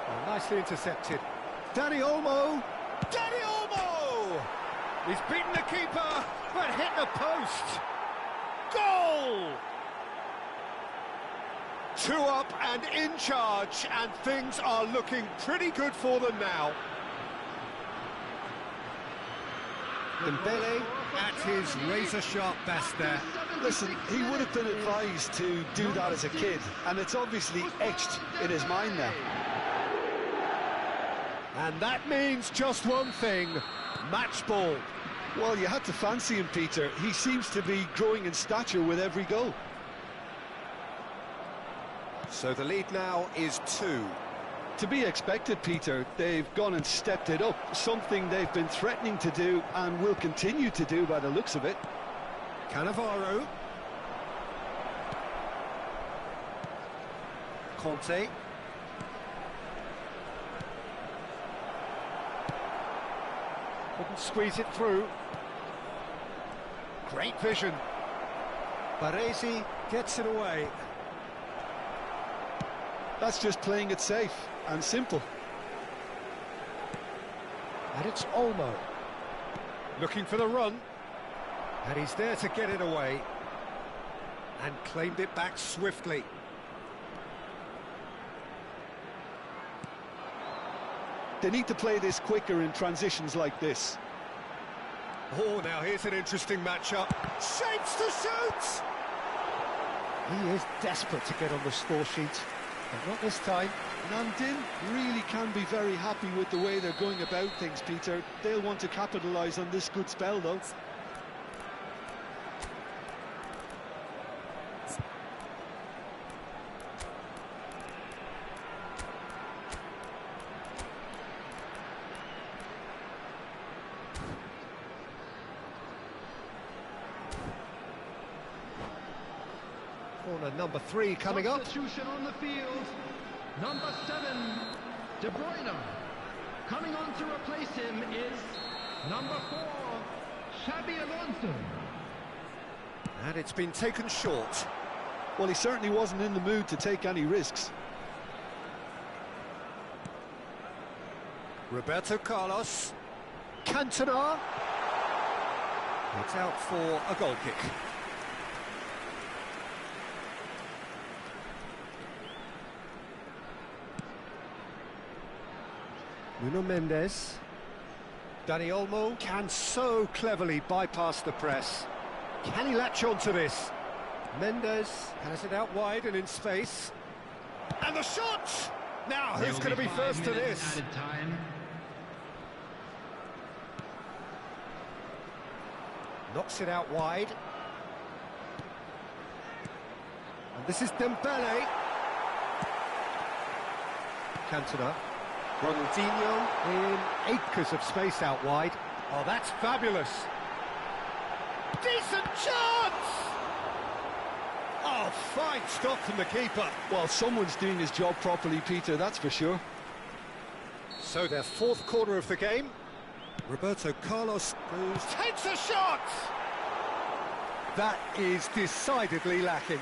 Oh, nicely intercepted. Dani Olmo! Dani Olmo! He's beaten the keeper, but hit the post. Goal! 2 up and in charge, and things are looking pretty good for them now. Dembele at his razor-sharp best there. Listen, he would have been advised to do that as a kid, and it's obviously etched in his mind now. And that means just one thing, match ball. Well, you had to fancy him, Peter. He seems to be growing in stature with every goal. So the lead now is 2. To be expected, Peter. They've gone and stepped it up, something they've been threatening to do and will continue to do by the looks of it. Cannavaro. Conte. Couldn't squeeze it through. Great vision. Baresi gets it away. That's just playing it safe and simple. And it's Olmo. Looking for the run. And he's there to get it away. And claimed it back swiftly. They need to play this quicker in transitions like this. Oh, now here's an interesting matchup. Shapes to shoot! He is desperate to get on the score sheet, but not this time. Namdin really can be very happy with the way they're going about things, Peter. They'll want to capitalise on this good spell, though. Corner number 3 coming up. Substitution on the field. Number 7, De Bruyne. Coming on to replace him is number 4, Xabi Alonso. And it's been taken short. Well, he certainly wasn't in the mood to take any risks. Roberto Carlos. Cantona. It's out for a goal kick. Nuno Mendes. Dani Olmo can so cleverly bypass the press. Can he latch on to this? Mendes has it out wide and in space. And the shot! Now, who's going to be first to this? Knocks it out wide. And this is Dembele. Cantona. Ronaldinho in acres of space out wide. Oh, that's fabulous. Decent chance! Oh, fine stop from the keeper. Well, someone's doing his job properly, Peter, that's for sure. So their 4th corner of the game. Roberto Carlos takes a shot! That is decidedly lacking.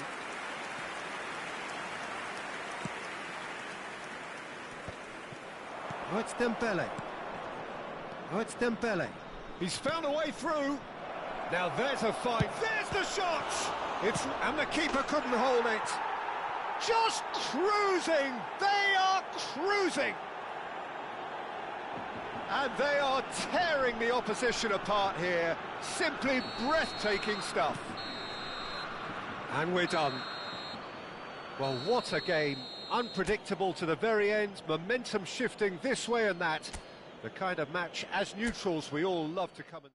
Oh, it's Dembele. Oh, it's Dembele. He's found a way through. Now there's a fight. There's the shot! And the keeper couldn't hold it. Just cruising. They are cruising. And they are tearing the opposition apart here. Simply breathtaking stuff. And we're done. Well, what a game. Unpredictable to the very end, momentum shifting this way and that. The kind of match, as neutrals, we all love to come and...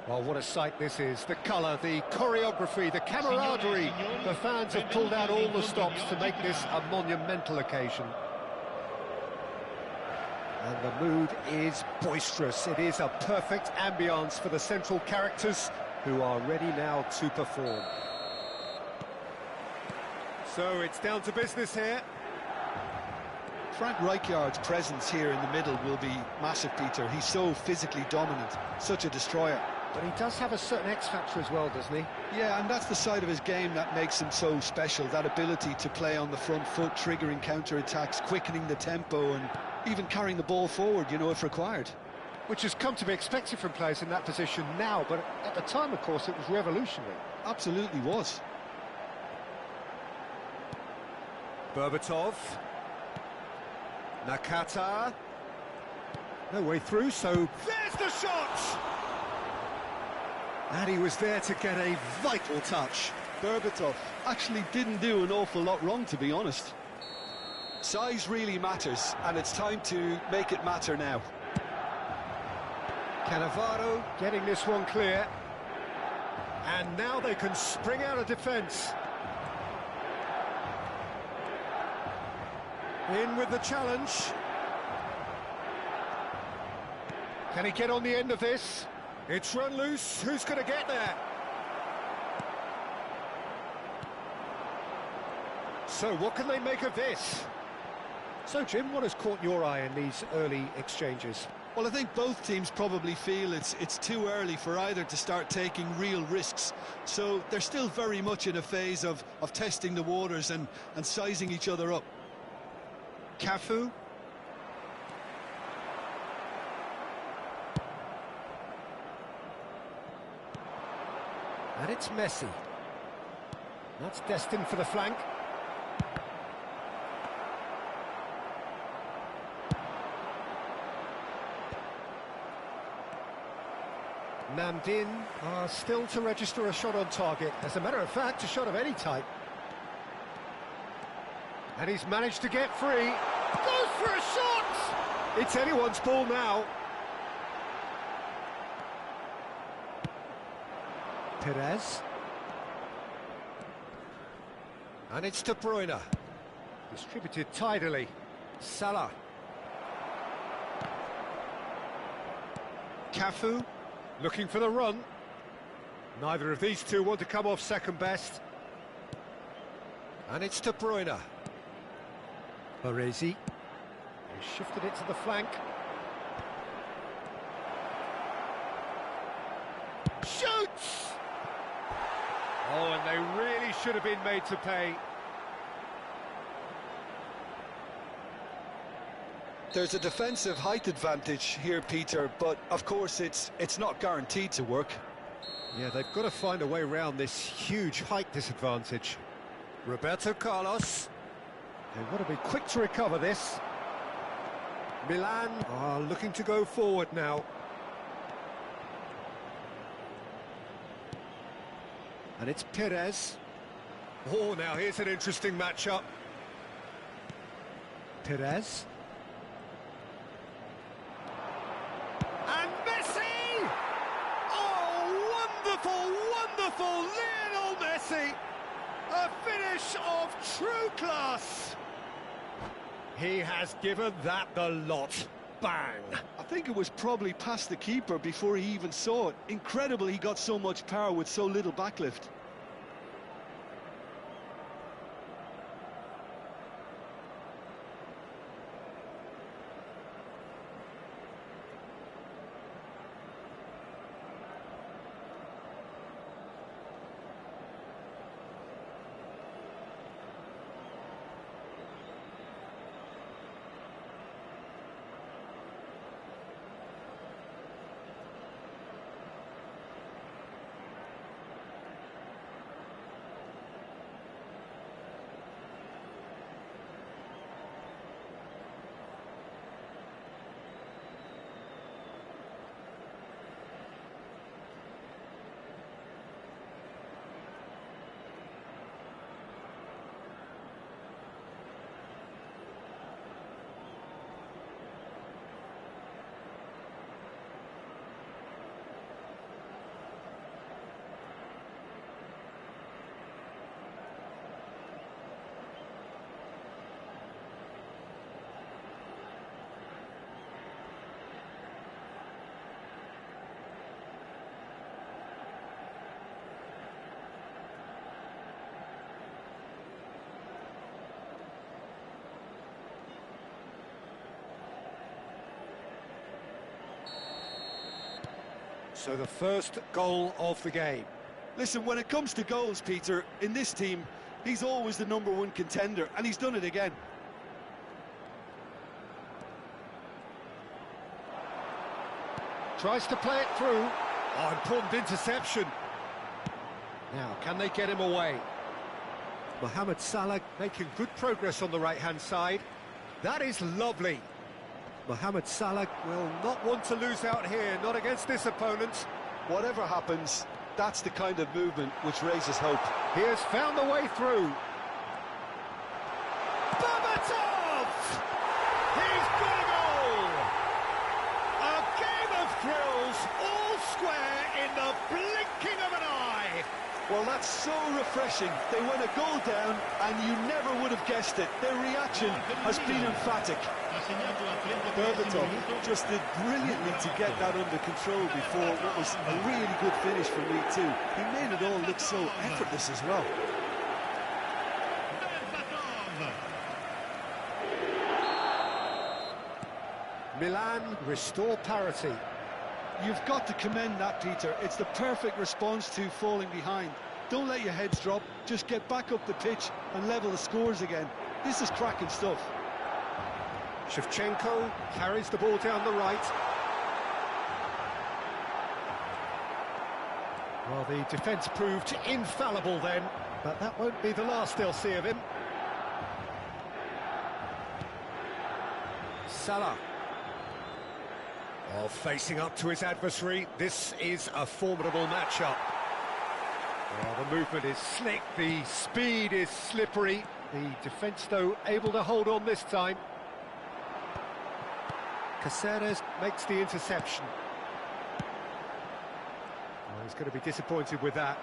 Well, what a sight this is. The colour, the choreography, the camaraderie. The fans have pulled out all the stops to make this a monumental occasion. And the mood is boisterous. It is a perfect ambience for the central characters who are ready now to perform. So it's down to business here. Frank Rijkaard's presence here in the middle will be massive, Peter. He's so physically dominant, such a destroyer. But he does have a certain X-factor as well, doesn't he? Yeah, and that's the side of his game that makes him so special, that ability to play on the front foot, triggering counter-attacks, quickening the tempo, and even carrying the ball forward, you know, if required. Which has come to be expected from players in that position now, but at the time, of course, it was revolutionary. Absolutely was. Berbatov. Nakata. No way through, so there's the shot! And he was there to get a vital touch. Berbatov actually didn't do an awful lot wrong, to be honest. Size really matters, and it's time to make it matter now. Cannavaro getting this one clear. And now they can spring out of defence. In with the challenge. Can he get on the end of this? It's run loose. Who's going to get there? So what can they make of this? So Jim, what has caught your eye in these early exchanges? Well, I think both teams probably feel it's too early for either to start taking real risks. So they're still very much in a phase of testing the waters and sizing each other up. Cafu. And it's Messi. That's destined for the flank. Namdin are still to register a shot on target. As a matter of fact, a shot of any type. And he's managed to get free. Goes for a shot! It's anyone's ball now. Perez. And it's De Bruyne. Distributed tidily. Salah. Cafu. Looking for the run. Neither of these two want to come off second best. And it's De Bruyne. Baresi. He shifted it to the flank. Shoots! Oh, and they really should have been made to pay. There's a defensive height advantage here, Peter, but of course it's not guaranteed to work. Yeah, they've got to find a way around this huge height disadvantage. Roberto Carlos. They want to be quick to recover this. Milan are looking to go forward now. And it's Perez. Oh, now here's an interesting matchup. Perez. And Messi! Oh, wonderful, wonderful Lionel Messi! A finish of true class! He has given that the lot. Bang! I think it was probably past the keeper before he even saw it. Incredible he got so much power with so little backlift. So the first goal of the game. Listen, when it comes to goals, Peter, in this team, he's always the #1 contender, and he's done it again. Tries to play it through. Oh, important interception. Now, can they get him away? Mohamed Salah making good progress on the right-hand side. That is lovely. Mohamed Salah will not want to lose out here, not against this opponent. Whatever happens, that's the kind of movement which raises hope. He has found the way through. Babatov! He's got a goal! A game of thrills, all square in the blinking of an eye. Well, that's so refreshing. They went a goal down, and you never would have guessed it. Their reaction has been emphatic. Berbatov just did brilliantly to get that under control before what was a really good finish for me too. He made it all look so effortless as well. Milan restore parity. You've got to commend that, Peter. It's the perfect response to falling behind. Don't let your heads drop, just get back up the pitch and level the scores again. This is cracking stuff. Shevchenko carries the ball down the right. Well, the defence proved infallible then, but that won't be the last they'll see of him. Salah. Oh, facing up to his adversary, this is a formidable matchup. Oh, the movement is slick, the speed is slippery. The defence, though, able to hold on this time. Caceres makes the interception. Oh, he's going to be disappointed with that.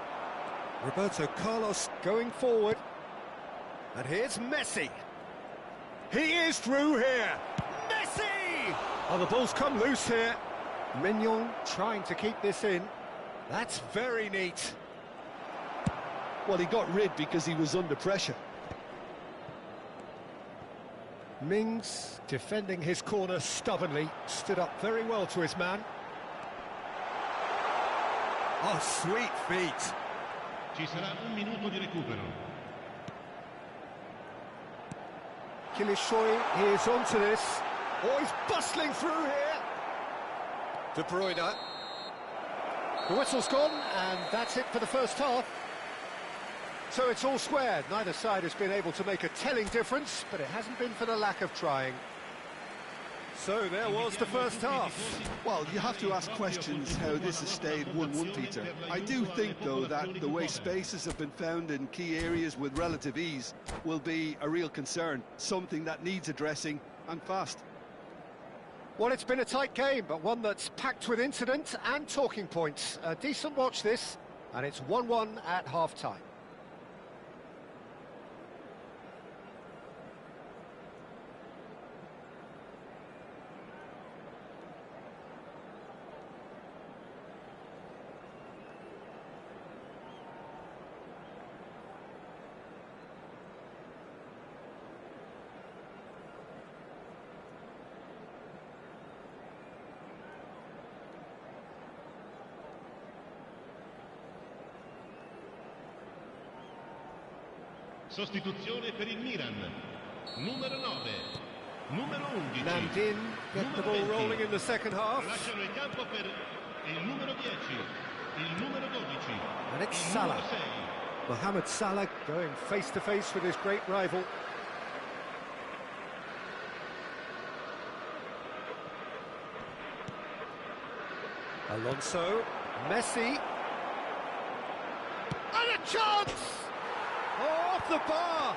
Roberto Carlos going forward. And here's Messi. He is through here. Messi! Oh, the ball's come loose here. Mignon trying to keep this in. That's very neat. Well, he got rid because he was under pressure. Mings defending his corner stubbornly, stood up very well to his man. Oh, sweet feet. Ci sarà un minuto di recupero. Kilishoy, he is onto this. Oh, he's bustling through here. De Bruyne. The whistle's gone, and that's it for the first half. So it's all square. Neither side has been able to make a telling difference, but it hasn't been for the lack of trying. So there was the first half. Well, you have to ask questions how this has stayed 1-1, Peter. I do think, though, that the way spaces have been found in key areas with relative ease will be a real concern, something that needs addressing, and fast. Well, it's been a tight game, but one that's packed with incident and talking points. A decent watch this, and it's 1-1 at half-time. Sostituzione per il Milan. Numero 9. Numero 11. Namdin get the ball rolling in the second half. Lasciano il campo per il numero 10, il numero 12. And it's Salah. Mohamed Salah going face-to-face with his great rival. Alonso, Messi. And a chance! Oh, off the bar!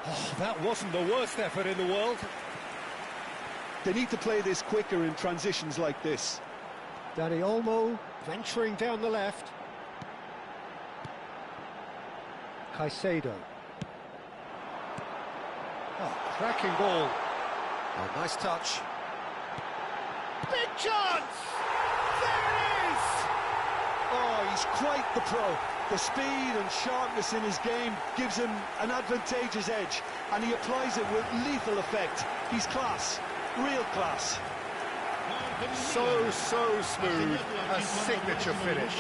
Oh, that wasn't the worst effort in the world. They need to play this quicker in transitions like this. Dani Olmo venturing down the left. Caicedo. Oh, cracking ball. Oh, nice touch. Big chance! There it is! Oh, he's quite the pro. The speed and sharpness in his game gives him an advantageous edge, and he applies it with lethal effect. He's class, real class. So smooth, a signature finish.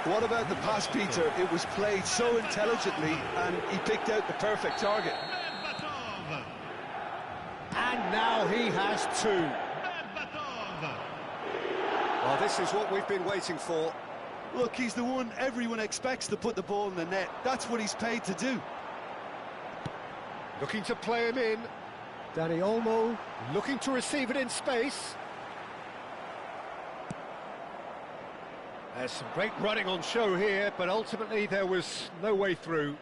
What about the pass, Peter? It was played so intelligently and he picked out the perfect target. And now he has two. Well, this is what we've been waiting for. Look, he's the one everyone expects to put the ball in the net. That's what he's paid to do. Looking to play him in. Dani Olmo looking to receive it in space. There's some great running on show here, but ultimately there was no way through.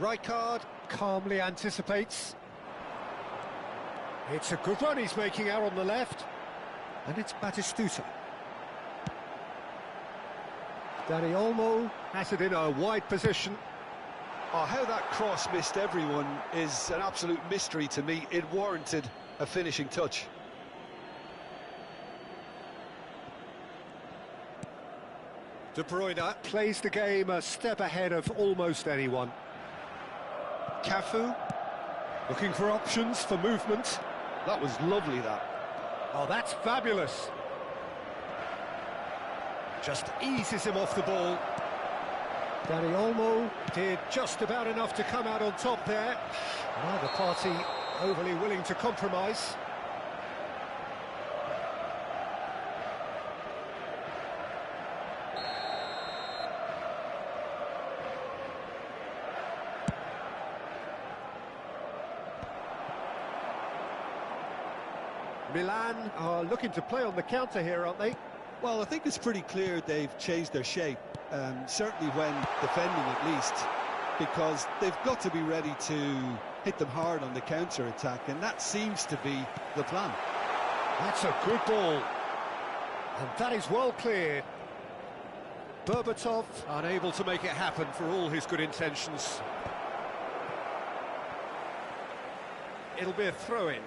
Rijkaard calmly anticipates. It's a good run he's making out on the left. And it's Batistuta. Dani Olmo has it in a wide position. Oh, how that cross missed everyone is an absolute mystery to me. It warranted a finishing touch. De Bruyne plays the game a step ahead of almost anyone. Cafu looking for options for movement. That was lovely, that. Oh, that's fabulous. Just eases him off the ball. Dani Olmo did just about enough to come out on top there. Neither party overly willing to compromise. Milan are looking to play on the counter here, aren't they? Well, I think it's pretty clear they've changed their shape, certainly when defending at least, because they've got to be ready to hit them hard on the counter-attack, and that seems to be the plan. That's a good ball, and that is well cleared. Berbatov unable to make it happen for all his good intentions. It'll be a throw-in.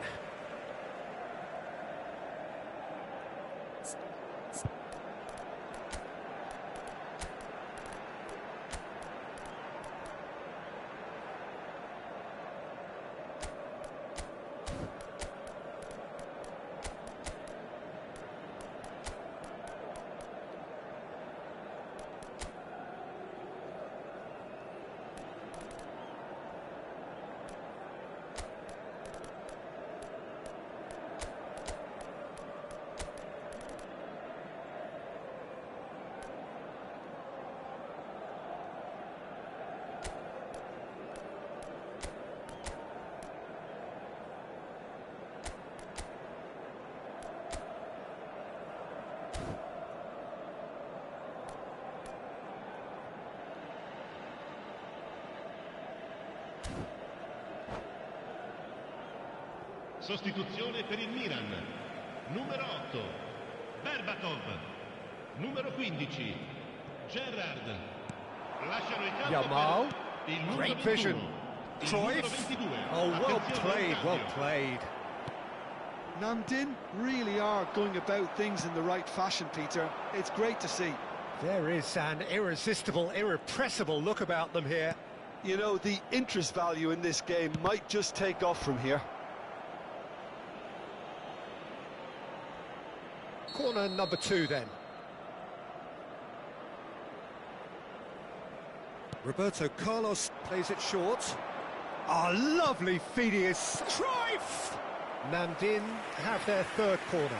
Sostituzione per il Milan. Numero 8, Berbatov. Numero 15, Gerrard. Lasciano il campo Yamal, per il numero great 21, vision. il Cruyff. numero 22. Oh, well Attenzione, played, well cambio. played. Namdin really are going about things in the right fashion, Peter. It's great to see. There is an irresistible, irrepressible look about them here. You know, the interest value in this game might just take off from here. Corner number 2 then. Roberto Carlos plays it short. A lovely Phidias. Cruyff! Namdin have their third corner.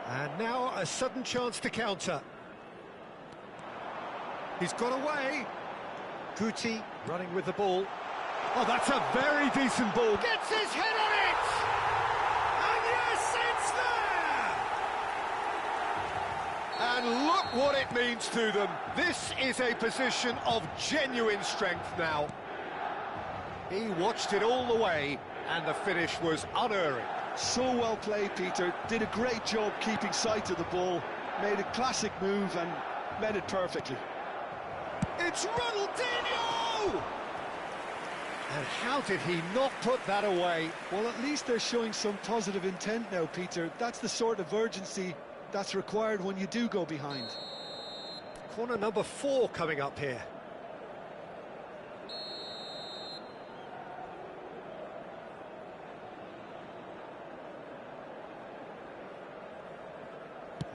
And now a sudden chance to counter. He's got away. Guti running with the ball. Oh, that's a very decent ball. Gets his head on it! And yes, it's there! And look what it means to them. This is a position of genuine strength now. He watched it all the way, and the finish was unerring. So well played, Peter. Did a great job keeping sight of the ball, made a classic move and met it perfectly. It's Ronaldinho! And how did he not put that away? Well, at least they're showing some positive intent now, Peter. That's the sort of urgency that's required when you do go behind. Corner number 4 coming up here.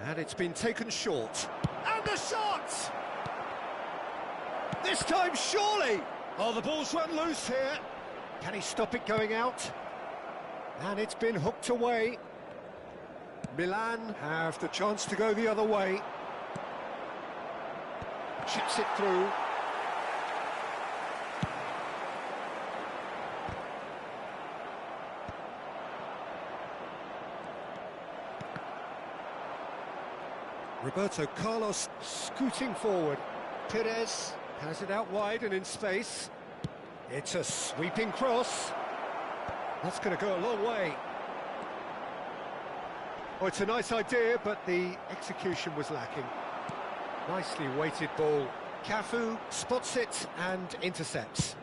And it's been taken short. And the shot! This time, surely! Oh, the ball's run loose here. Can he stop it going out? And it's been hooked away. Milan have the chance to go the other way. Chips it through. Roberto Carlos scooting forward. Perez has it out wide and in space. It's a sweeping cross. That's going to go a long way. Oh, it's a nice idea, but the execution was lacking. Nicely weighted ball. Cafu spots it and intercepts.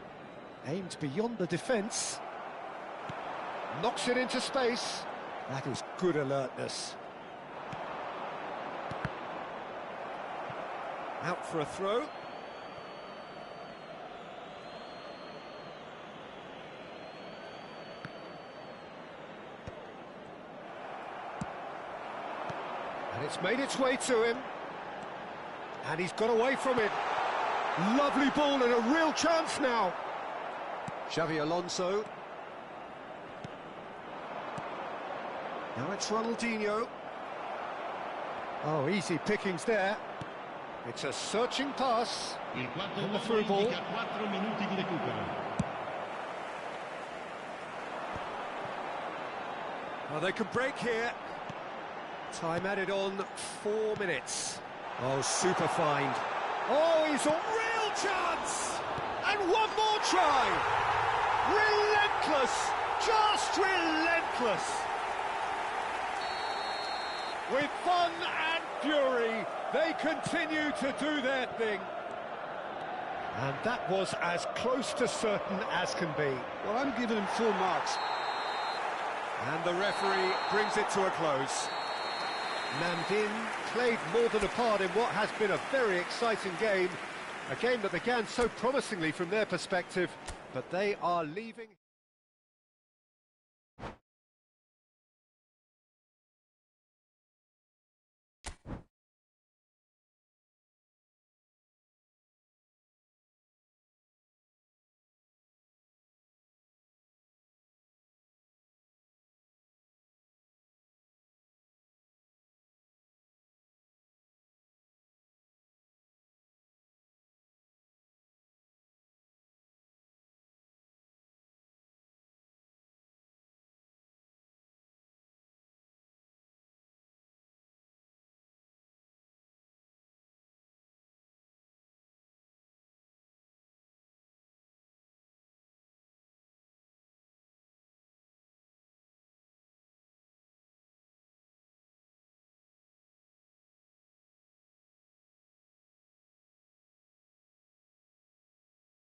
Aimed beyond the defence. Knocks it into space. That is good alertness. Out for a throw. And it's made its way to him. And he's got away from it. Lovely ball and a real chance now. Xavi Alonso. Now it's Ronaldinho. Oh, easy pickings there. It's a searching pass. And the through ball. 4 minuti di recupero. Well, they could break here. Time added on 4 minutes. Oh, super find. Oh, he's a real chance! And one more try! Relentless! Just relentless! With fun and fury, they continue to do their thing. And that was as close to certain as can be. Well, I'm giving him full marks. And the referee brings it to a close. Nandin played more than a part in what has been a very exciting game. A game that began so promisingly from their perspective, but they are leaving...